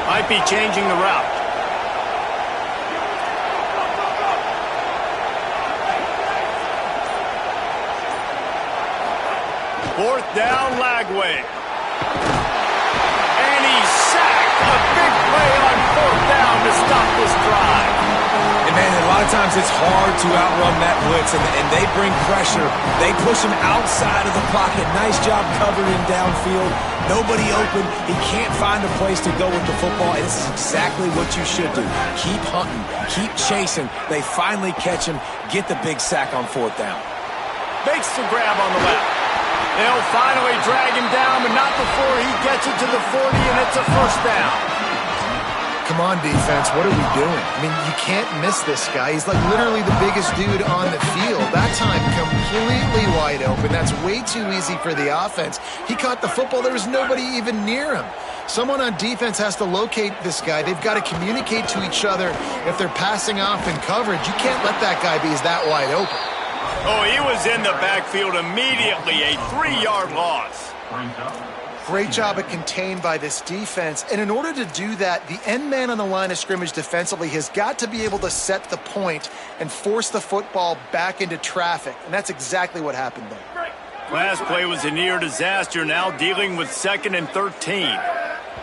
S1: Might be changing the route. Fourth down, Lagway. And he's sacked. A big play on fourth down to stop this drive.
S4: And man, a lot of times it's hard to outrun that blitz, and they bring pressure. They push him outside of the pocket. Nice job covering downfield. Nobody open. He can't find a place to go with the football, and this is exactly what you should do. Keep hunting. Keep chasing. They finally catch him. Get the big sack on fourth down.
S1: Makes the grab on the left. They'll finally drag him down, but not before he gets it to the 40, and it's a first down.
S3: Come on, defense, what are we doing? I mean, you can't miss this guy. He's like literally the biggest dude on the field. That time, completely wide open. That's way too easy for the offense. He caught the football. There was nobody even near him. Someone on defense has to locate this guy. They've got to communicate to each other if they're passing off in coverage. You can't let that guy be that wide open.
S1: Oh, he was in the backfield immediately. A 3-yard loss.
S3: Great job at contained by this defense. And in order to do that, the end man on the line of scrimmage defensively has got to be able to set the point and force the football back into traffic. And that's exactly what happened there.
S1: Last play was a near disaster, now dealing with 2nd and 13.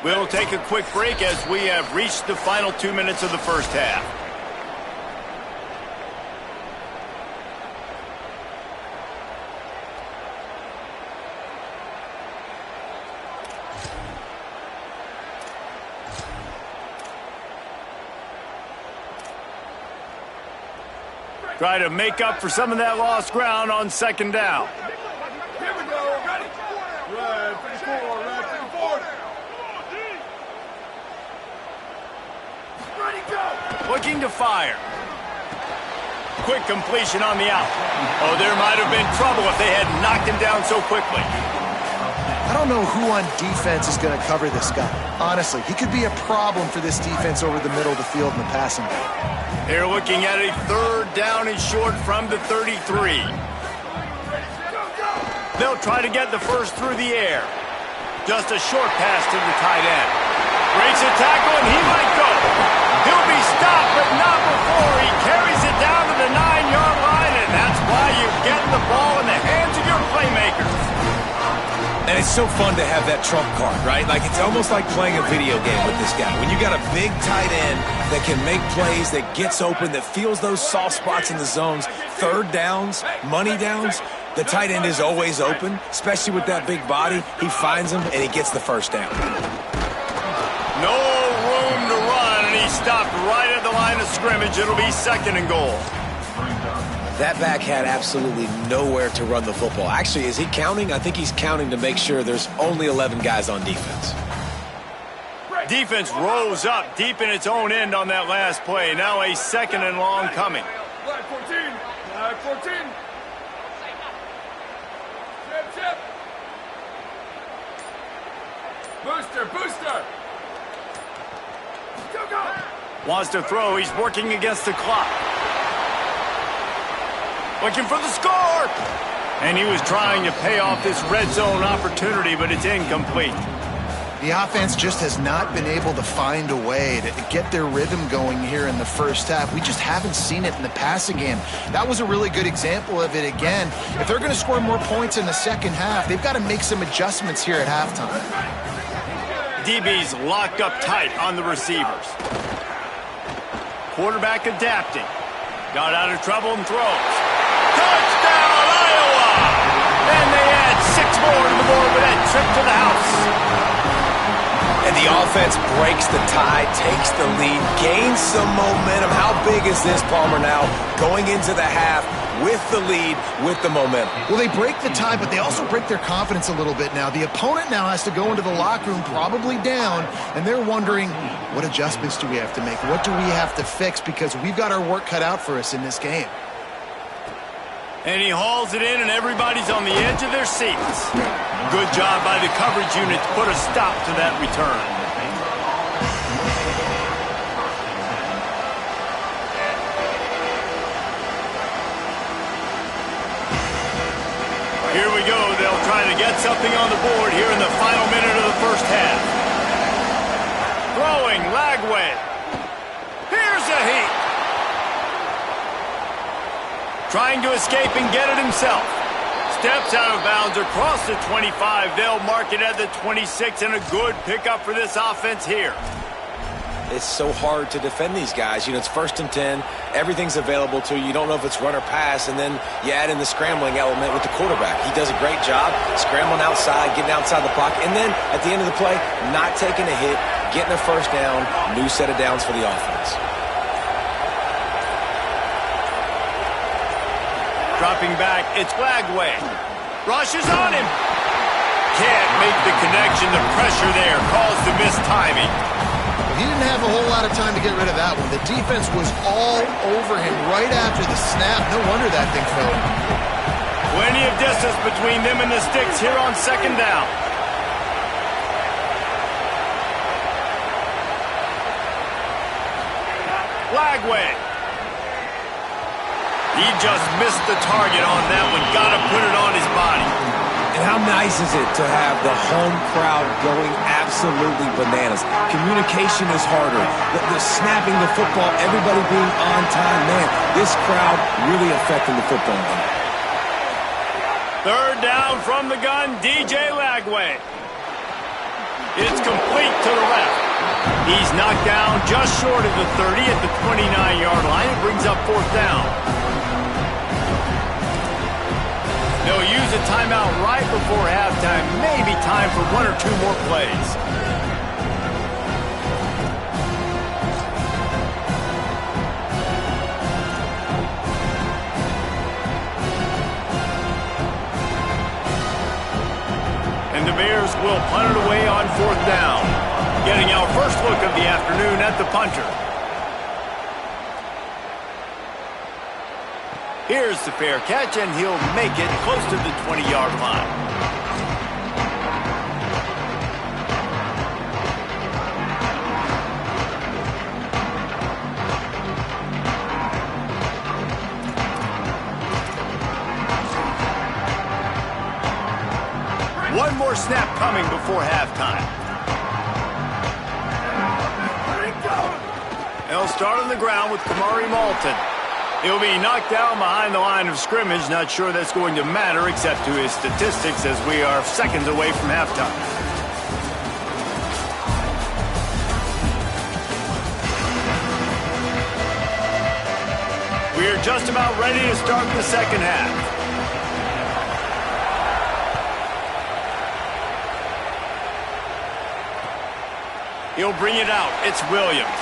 S1: We'll take a quick break as we have reached the final 2 minutes of the first half. Try to make up for some of that lost ground on second down.
S6: Here we go. Ready? Red 54, red 54. Ready, go.
S1: Looking to fire. Quick completion on the out. Oh, there might have been trouble if they had knocked him down so quickly.
S3: I don't know who on defense is going to cover this guy. Honestly, he could be a problem for this defense over the middle of the field in the passing game.
S1: They're looking at a 3rd down and short from the 33. They'll try to get the first through the air. Just a short pass to the tight end. Breaks a tackle and he might go. He'll be stopped, but not before he carries it down to the 9-yard line, and that's why you get the ball in the hands of your playmakers.
S4: And it's so fun to have that trump card, right? Like, it's almost like playing a video game with this guy. When you got a big tight end that can make plays, that gets open, that feels those soft spots in the zones, 3rd downs, money downs, the tight end is always open, especially with that big body. He finds him, and he gets the first down.
S1: No room to run, and he stopped right at the line of scrimmage. It'll be 2nd and goal.
S4: That back had absolutely nowhere to run the football. Actually, is he counting? I think he's counting to make sure there's only 11 guys on defense.
S1: Defense rose up deep in its own end on that last play. Now a 2nd and long coming.
S6: Flag 14. Flag 14. Chip. Booster. Go.
S1: Wants to throw. He's working against the clock. Looking for the score. And he was trying to pay off this red zone opportunity, but it's incomplete.
S3: The offense just has not been able to find a way to get their rhythm going here in the first half. We just haven't seen it in the passing game. That was a really good example of it again. If they're going to score more points in the second half, they've got to make some adjustments here at halftime.
S1: DB's locked up tight on the receivers. Quarterback adapting. Got out of trouble and throws. Touchdown, Iowa! And they add 6 more to the board with that trip to the house.
S4: And the offense breaks the tie, takes the lead, gains some momentum. How big is this, Palmer, now going into the half with the lead, with the momentum?
S3: Well, they break the tie, but they also break their confidence a little bit now. The opponent now has to go into the locker room probably down, and they're wondering, what adjustments do we have to make? What do we have to fix? Because we've got our work cut out for us in this game.
S1: And he hauls it in, and everybody's on the edge of their seats. Good job by the coverage unit to put a stop to that return. Here we go. They'll try to get something on the board here in the final minute of the first half. Throwing, Lagway. Here's a heat. Trying to escape and get it himself. Steps out of bounds across the 25. They'll mark it at the 26, and a good pickup for this offense here.
S4: It's so hard to defend these guys. You know, it's 1st and 10. Everything's available to you. You don't know if it's run or pass, and then you add in the scrambling element with the quarterback. He does a great job scrambling outside, getting outside the pocket, and then at the end of the play, not taking a hit, getting a first down, new set of downs for the offense.
S1: Dropping back, it's Lagway. Rushes on him. Can't make the connection. The pressure there caused the missed timing.
S3: He didn't have a whole lot of time to get rid of that one. The defense was all over him right after the snap. No wonder that thing fell.
S1: Plenty of distance between them and the sticks here on 2nd down. Lagway. He just missed the target on that one. Got to put it on his body.
S4: And how nice is it to have the home crowd going absolutely bananas? Communication is harder. The snapping the football, everybody being on time. Man, this crowd really affecting the football game.
S1: 3rd down from the gun, DJ Lagway. It's complete to the left. He's knocked down just short of the 30 at the 29-yard line. It brings up 4th down. They'll use a timeout right before halftime. Maybe time for 1 or 2 more plays. And the Bears will punt it away on 4th down. Getting our first look of the afternoon at the punter. Here's the fair catch, and he'll make it close to the 20-yard line. One more snap coming before halftime. They'll start on the ground with Kamari Malton. He'll be knocked down behind the line of scrimmage. Not sure that's going to matter except to his statistics as we are seconds away from halftime. We're just about ready to start the second half. He'll bring it out. It's Williams.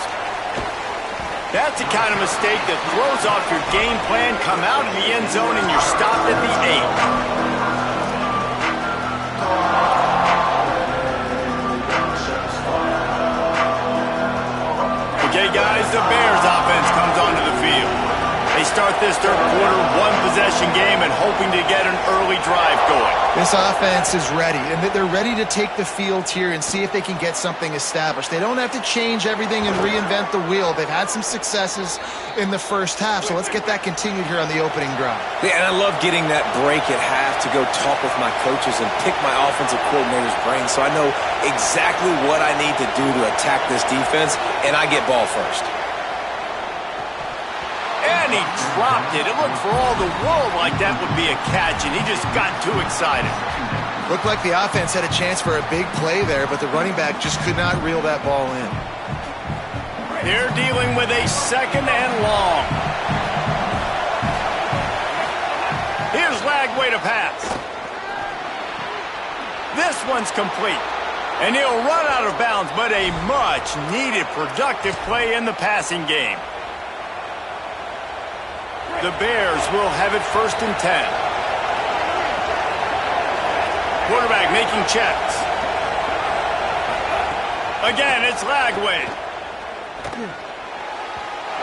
S1: That's the kind of mistake that throws off your game plan. Come out of the end zone and you're stopped at the 8. Okay, guys, the Bears offense comes onto the field. They start this third quarter one-possession game and hoping to get an early drive going.
S3: This offense is ready, and they're ready to take the field here and see if they can get something established. They don't have to change everything and reinvent the wheel. They've had some successes in the first half, so let's get that continued here on the opening drive.
S4: Yeah, and I love getting that break at half to go talk with my coaches and pick my offensive coordinator's brain so I know exactly what I need to do to attack this defense, and I get ball first.
S1: And he dropped it. It looked for all the world like that would be a catch, and he just got too excited.
S3: Looked like the offense had a chance for a big play there, but the running back just could not reel that ball in.
S1: They're dealing with a second and long. Here's Lagway to pass. This one's complete. And he'll run out of bounds, but a much-needed productive play in the passing game. The Bears will have it 1st and 10. Quarterback making checks. Again, it's Lagway.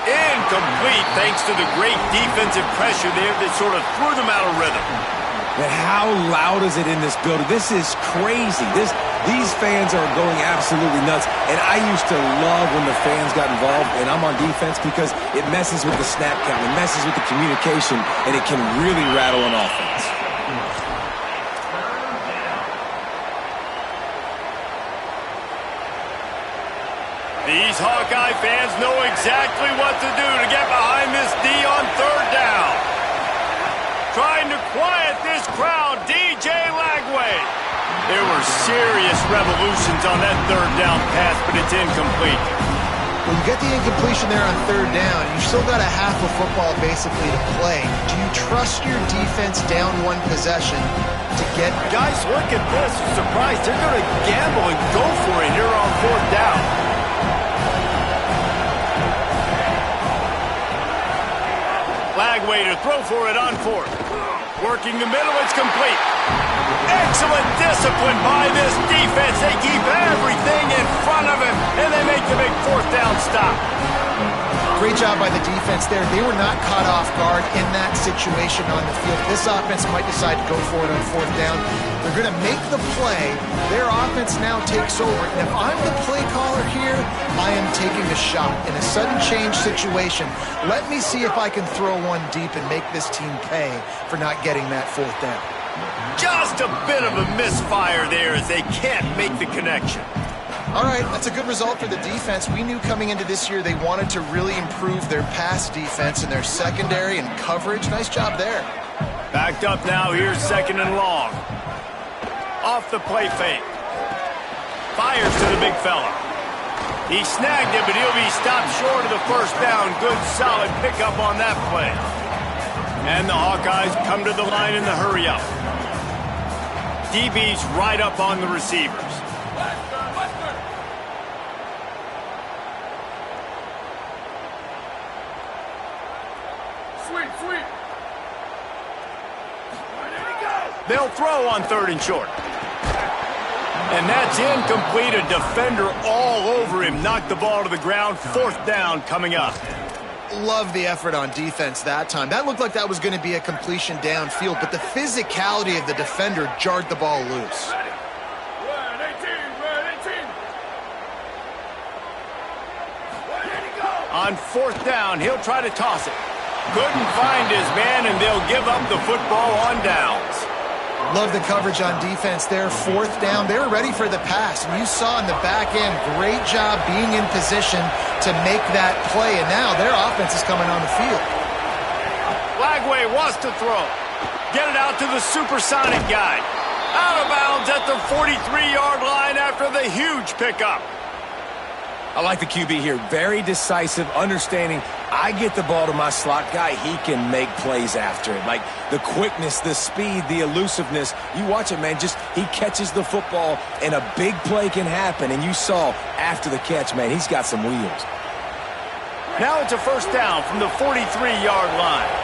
S1: Incomplete thanks to the great defensive pressure there that sort of threw them out of rhythm.
S4: But how loud is it in this building? This is crazy. These fans are going absolutely nuts. And I used to love when the fans got involved, and I'm on defense because it messes with the snap count, it messes with the communication, and it can really rattle an offense.
S1: These Hawkeye fans know exactly what to do to get behind this D on 3rd down. Trying to quiet this crowd, DJ Lagway. There were serious revolutions on that 3rd down pass, but it's incomplete.
S3: When you get the incompletion there on 3rd down, you've still got a half of football basically to play. Do you trust your defense down one possession to get...
S1: Guys, look at this. I'm surprised. They're going to gamble and go for it here on 4th down. Lagway to throw for it on 4th. Working the middle, it's complete. Excellent discipline by this defense. They keep everything in front of him, and they make the big 4th down stop.
S3: Great job by the defense there. They were not caught off guard in that situation on the field. This offense might decide to go for it on 4th down. They're going to make the play. Their offense now takes over. And if I'm the play caller here, I am taking a shot. In a sudden change situation, let me see if I can throw one deep and make this team pay for not getting that 4th down.
S1: Just a bit of a misfire there as they can't make the connection.
S3: All right, that's a good result for the defense. We knew coming into this year they wanted to really improve their pass defense and their secondary and coverage. Nice job there.
S1: Backed up now, here's 2nd and long. Off the play fake. Fires to the big fella. He snagged it, but he'll be stopped short of the 1st down. Good, solid pickup on that play. And the Hawkeyes come to the line in the hurry-up. DB's right up on the receivers.
S6: Sweet.
S1: They'll throw on 3rd and short. And that's incomplete. A defender all over him. Knocked the ball to the ground. 4th down coming up.
S3: Love the effort on defense that time. That looked like that was going to be a completion downfield, but the physicality of the defender jarred the ball loose.
S1: On fourth down, he'll try to toss it. Couldn't find his man, and they'll give up the football on downs.
S3: Love the coverage on defense there. Fourth down, they were ready for the pass. And you saw in the back end, great job being in position to make that play. And now their offense is coming on the field.
S1: Lagway wants to throw. Get it out to the supersonic guy. Out of bounds at the 43-yard line after the huge pickup.
S4: I like the QB here. Very decisive, understanding I get the ball to my slot guy, he can make plays after it. Like the quickness, the speed, the elusiveness. You watch it, man, just he catches the football and a big play can happen. And you saw after the catch, man, he's got some wheels.
S1: Now it's a first down from the 43-yard line.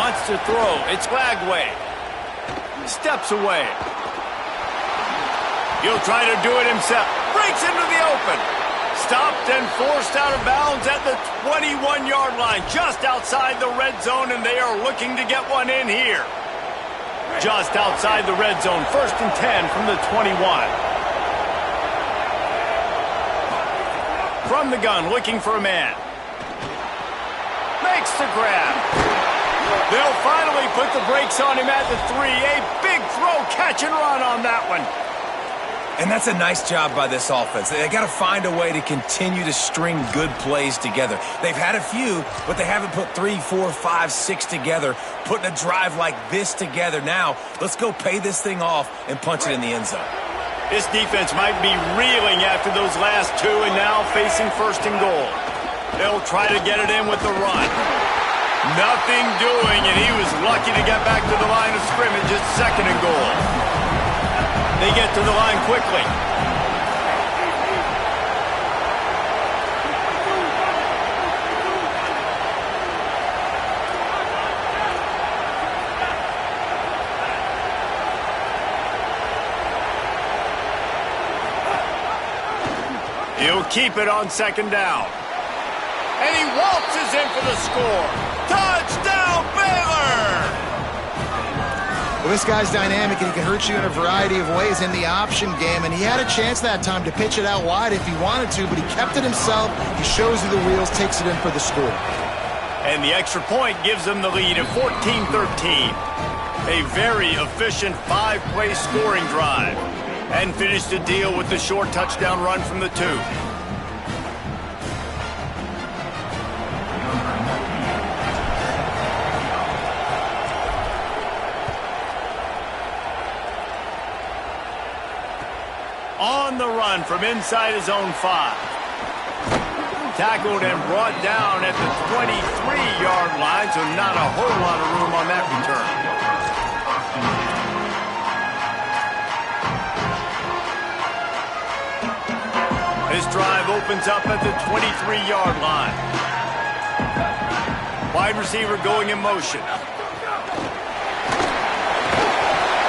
S1: Wants to throw. It's Lagway. Steps away. He'll try to do it himself. Breaks into the open. Stopped and forced out of bounds at the 21-yard line, just outside the red zone, and they are looking to get one in here. Just outside the red zone, 1st and 10 from the 21. From the gun, looking for a man. Makes the grab. They'll finally put the brakes on him at the 3. A big throw, catch and run on that one.
S4: And that's a nice job by this offense. They got to find a way to continue to string good plays together. They've had a few, but they haven't put 3, 4, 5, 6 together, putting a drive like this together. Now, let's go pay this thing off and punch it in the end zone.
S1: This defense might be reeling after those last two and now facing 1st and goal. They'll try to get it in with the run. Nothing doing, and he was lucky to get back to the line of scrimmage at 2nd and goal. They get to the line quickly. He'll keep it on 2nd down. And he waltzes in for the score. Touchdown, Baylor!
S3: Well, this guy's dynamic, and he can hurt you in a variety of ways in the option game, and he had a chance that time to pitch it out wide if he wanted to, but he kept it himself. He shows you the wheels, takes it in for the score.
S1: And the extra point gives them the lead at 14-13. A very efficient 5-play scoring drive. And finished the deal with the short touchdown run from the 2. On the run from inside his own 5. Tackled and brought down at the 23-yard line, so not a whole lot of room on that return. This drive opens up at the 23-yard line. Wide receiver going in motion.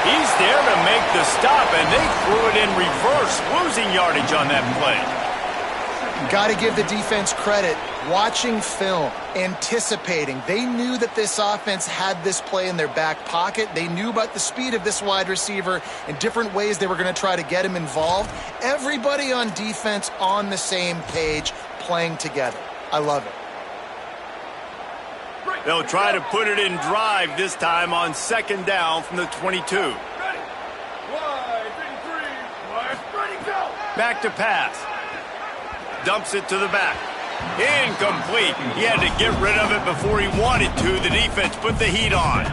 S1: He's there to make the stop, and they threw it in reverse, losing yardage on that play.
S3: Got to give the defense credit. Watching film, anticipating. They knew that this offense had this play in their back pocket. They knew about the speed of this wide receiver and different ways they were going to try to get him involved. Everybody on defense on the same page, playing together. I love it.
S1: They'll try to put it in drive this time on 2nd down from the 22.
S6: Ready. 1, 2, 3. Ready, go.
S1: Back to pass. Dumps it to the back. Incomplete. He had to get rid of it before he wanted to. The defense put the heat on.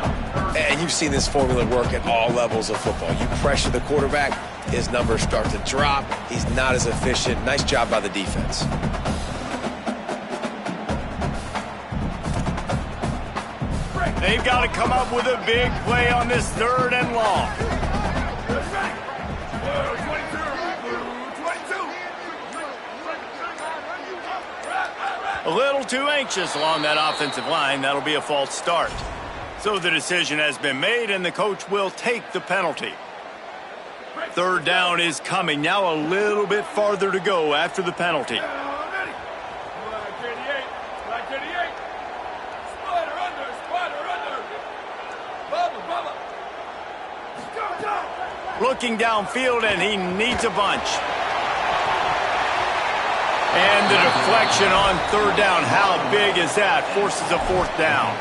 S4: And you've seen this formula work at all levels of football. You pressure the quarterback, his numbers start to drop. He's not as efficient. Nice job by the defense.
S1: They've got to come up with a big play on this 3rd and long. A little too anxious along that offensive line. That'll be a false start. So the decision has been made, and the coach will take the penalty. 3rd down is coming. Now a little bit farther to go after the penalty. Looking downfield, and he needs a bunch. And the deflection on third down. How big is that? Forces a fourth down.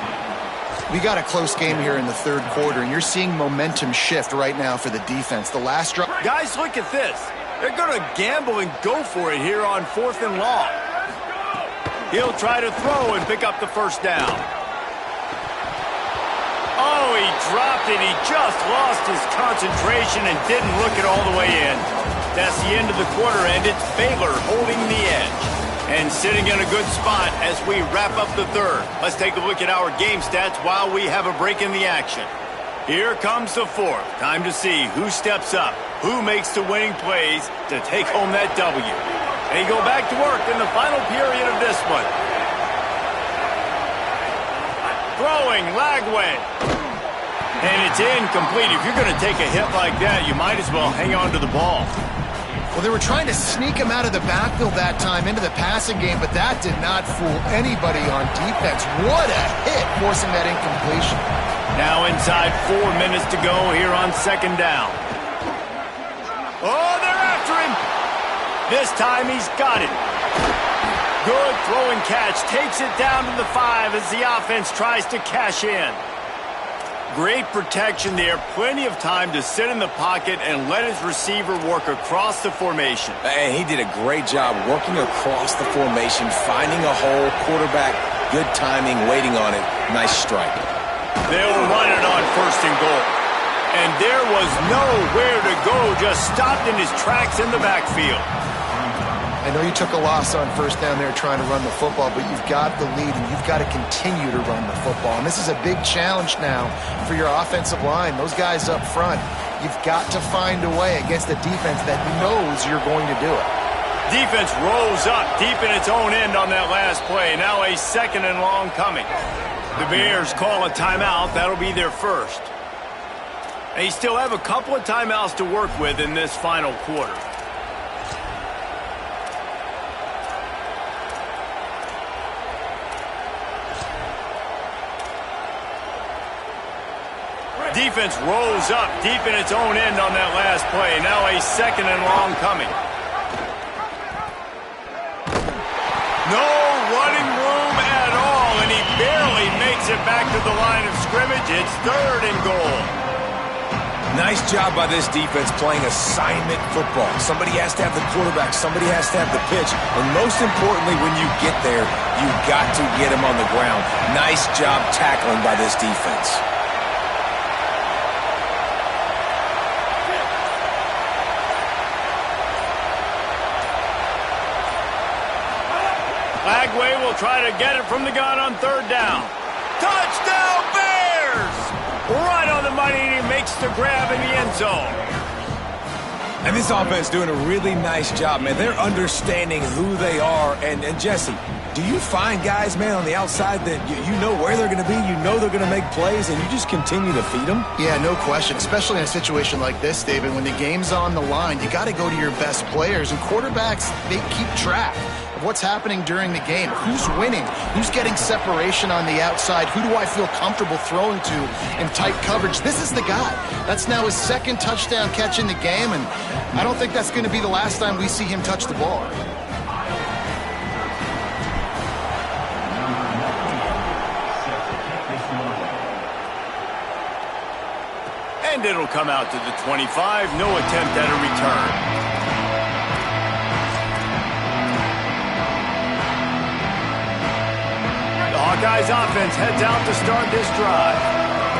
S3: We got a close game here in the third quarter, and you're seeing momentum shift right now for the defense. The last drive.
S1: Guys, look at this. They're going to gamble and go for it here on 4th and long. He'll try to throw and pick up the first down. Oh, he dropped it. He just lost his concentration and didn't look it all the way in. That's the end of the quarter, and it's Baylor holding the edge and sitting in a good spot as we wrap up the third. Let's take a look at our game stats while we have a break in the action. Here comes the fourth. Time to see who steps up, who makes the winning plays to take home that W. They go back to work in the final period of this one. Throwing, Lagway. And it's incomplete. If you're going to take a hit like that, you might as well hang on to the ball.
S3: Well, they were trying to sneak him out of the backfield that time into the passing game, but that did not fool anybody on defense. What a hit, forcing that incompletion.
S1: Now inside 4 minutes to go here on second down. Oh, they're after him. This time he's got it. Good throwing catch. Takes it down to the 5 as the offense tries to cash in. Great protection there. Plenty of time to sit in the pocket and let his receiver work across the formation.
S4: And he did a great job working across the formation, finding a hole, quarterback, good timing, waiting on it. Nice strike.
S1: They'll run it on 1st and goal. And there was nowhere to go, just stopped in his tracks in the backfield.
S3: I know you took a loss on first down there trying to run the football, but you've got the lead and you've got to continue to run the football. And this is a big challenge now for your offensive line. Those guys up front, you've got to find a way against a defense that knows you're going to do it.
S1: Defense rolls up deep in its own end on that last play. Now a 2nd and long coming. The Bears call a timeout. That'll be their first. They still have a couple of timeouts to work with in this final quarter. Defense rolls up deep in its own end on that last play. Now a 2nd and long coming. No running room at all, and he barely makes it back to the line of scrimmage. It's 3rd and goal.
S4: Nice job by this defense playing assignment football. Somebody has to have the quarterback. Somebody has to have the pitch. And most importantly, when you get there, you got to get him on the ground. Nice job tackling by this defense.
S1: Lagway will try to get it from the gun on 3rd down. Touchdown, Bears! Right on the money, and he makes the grab in the end zone.
S4: And this offense doing a really nice job, man. They're understanding who they are. And Jesse, do you find guys, man, on the outside that you know where they're going to be, you know they're going to make plays, and you just continue to feed them?
S3: Yeah, no question, especially in a situation like this, David. When the game's on the line, you got to go to your best players. And quarterbacks, they keep track of what's happening during the game. Who's winning? Who's getting separation on the outside? Who do I feel comfortable throwing to in tight coverage? This is the guy. That's now his 2nd touchdown catch in the game, and I don't think that's going to be the last time we see him touch the ball.
S1: And it'll come out to the 25. No attempt at a return. The Hawkeyes offense heads out to start this drive.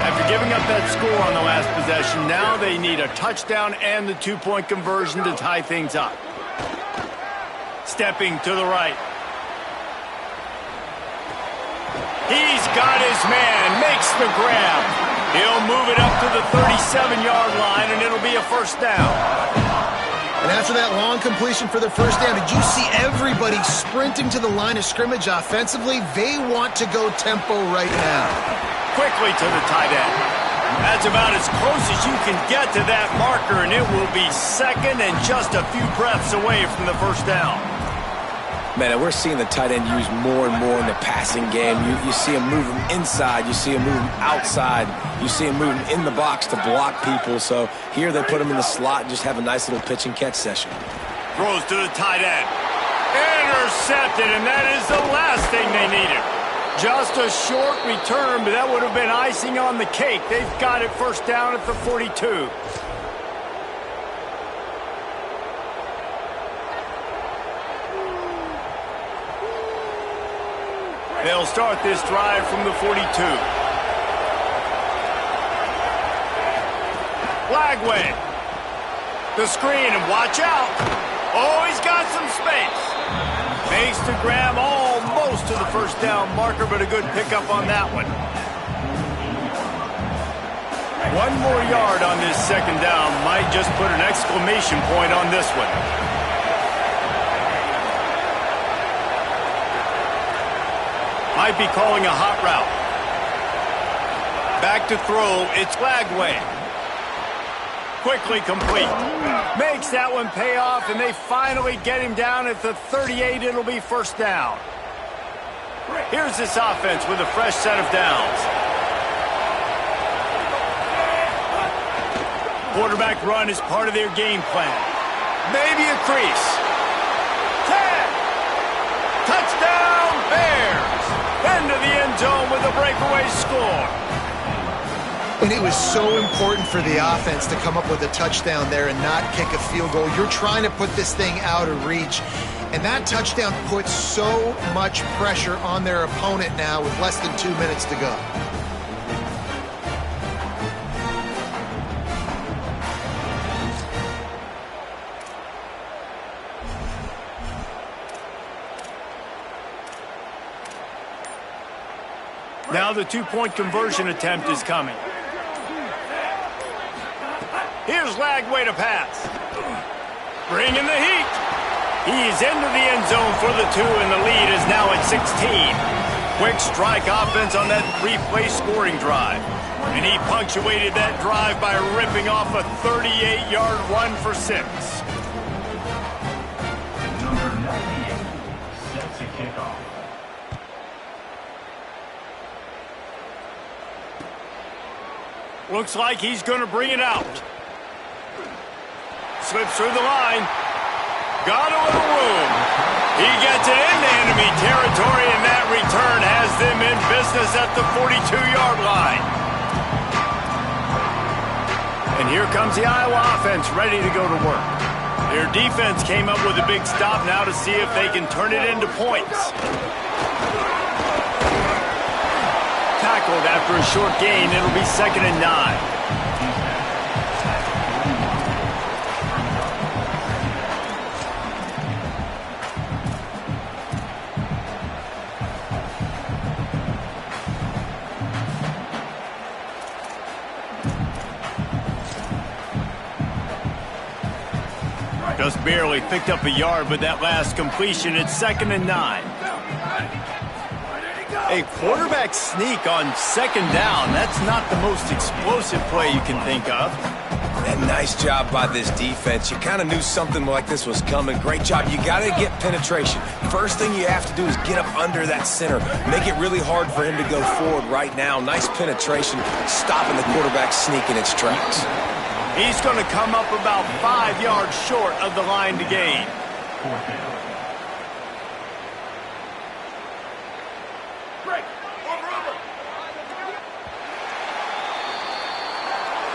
S1: After giving up that score on the last possession, now they need a touchdown and the 2-point conversion to tie things up. Stepping to the right. He's got his man, makes the grab. He'll move it up to the 37-yard line, and it'll be a 1st down.
S3: And after that long completion for the 1st down, did you see everybody sprinting to the line of scrimmage offensively? They want to go tempo right now.
S1: Quickly to the tight end. That's about as close as you can get to that marker, and it will be 2nd and just a few breaths away from the 1st down.
S4: Man, and we're seeing the tight end used more and more in the passing game. You see him move him inside. You see him move him outside. You see him move him in the box to block people. So here they put him in the slot and just have a nice little pitch and catch session.
S1: Throws to the tight end. Intercepted, and that is the last thing they needed. Just a short return, but that would have been icing on the cake. They've got it first down at the 42. They'll start this drive from the 42. Lagway. The screen, and watch out. Oh, he's got some space. Makes the grab almost to the first down marker, but a good pickup on that one. 1 more yard on this second down might just put an exclamation point on this one. Might be calling a hot route. Back to throw, it's Lagway. Quickly complete. Makes that one pay off, and they finally get him down at the 38. It'll be first down. Here's this offense with a fresh set of downs. Quarterback run is part of their game plan. Maybe a crease. 10. Touchdown, Bears. Into the end zone with a breakaway score.
S3: And it was so important for the offense to come up with a touchdown there and not kick a field goal. You're trying to put this thing out of reach. And that touchdown puts so much pressure on their opponent now with less than 2 minutes to go.
S1: Now the 2-point conversion attempt is coming. Here's Lagway to pass. Bringing the heat. He's into the end zone for the 2, and the lead is now at 16. Quick strike offense on that 3-play scoring drive. And he punctuated that drive by ripping off a 38-yard run for 6.
S7: Number 98 sets a kickoff.
S1: Looks like he's going to bring it out. Slips through the line. Got a little room. He gets it into enemy territory, and that return has them in business at the 42-yard line. And here comes the Iowa offense ready to go to work. Their defense came up with a big stop now to see if they can turn it into points. Tackled after a short gain. It'll be 2nd and 9. Just barely picked up a yard with that last completion. It's 2nd and 9. A quarterback sneak on 2nd down. That's not the most explosive play you can think of.
S4: And nice job by this defense. You kind of knew something like this was coming. Great job. You got to get penetration. First thing you have to do is get up under that center. Make it really hard for him to go forward right now. Nice penetration, stopping the quarterback sneak in its tracks.
S1: He's going to come up about 5 yards short of the line to gain.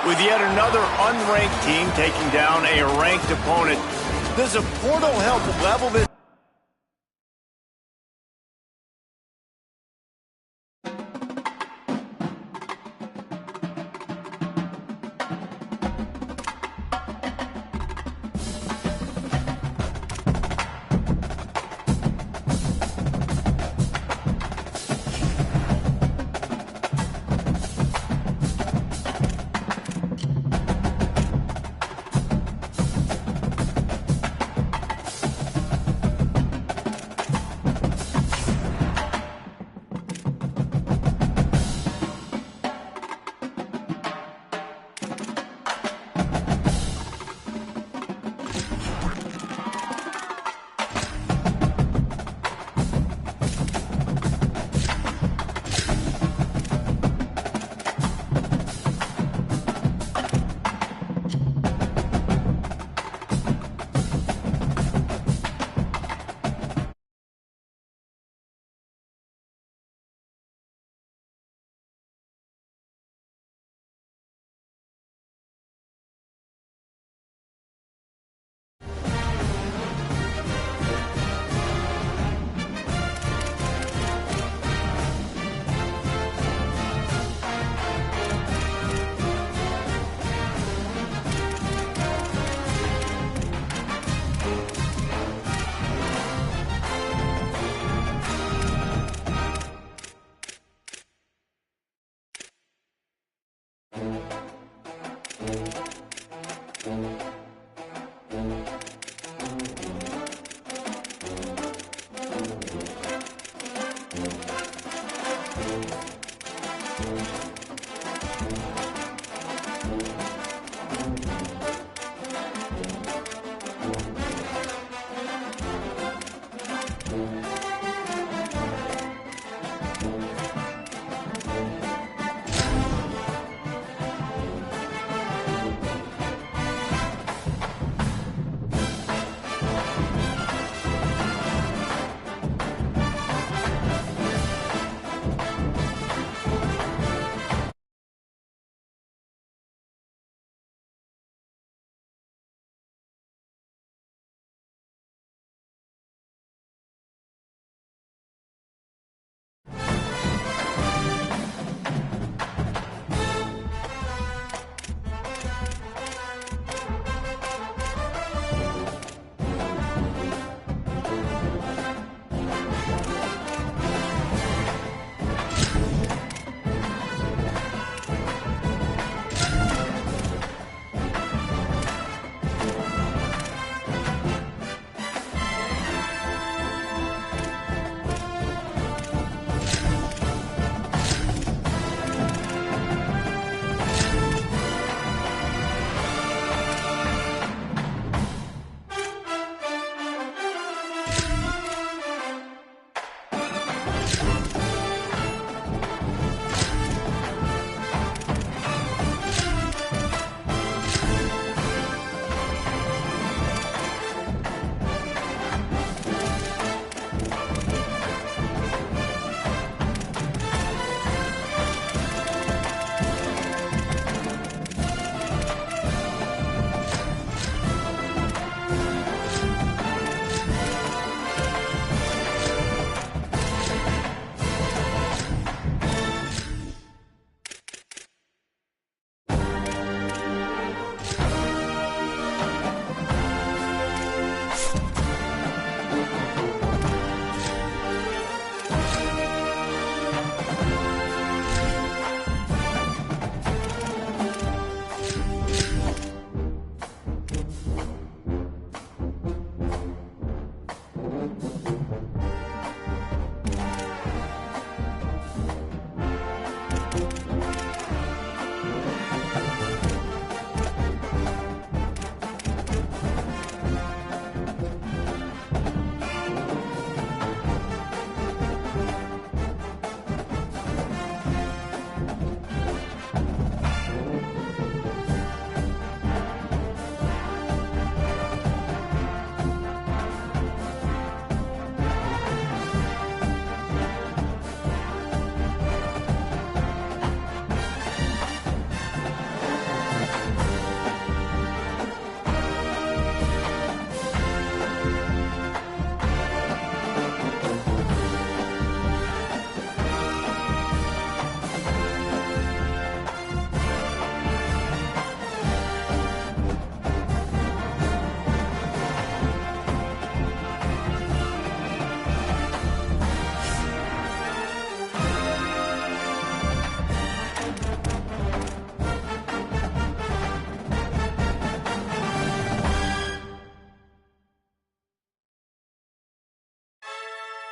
S1: With yet another unranked team taking down a ranked opponent, does a portal help level this?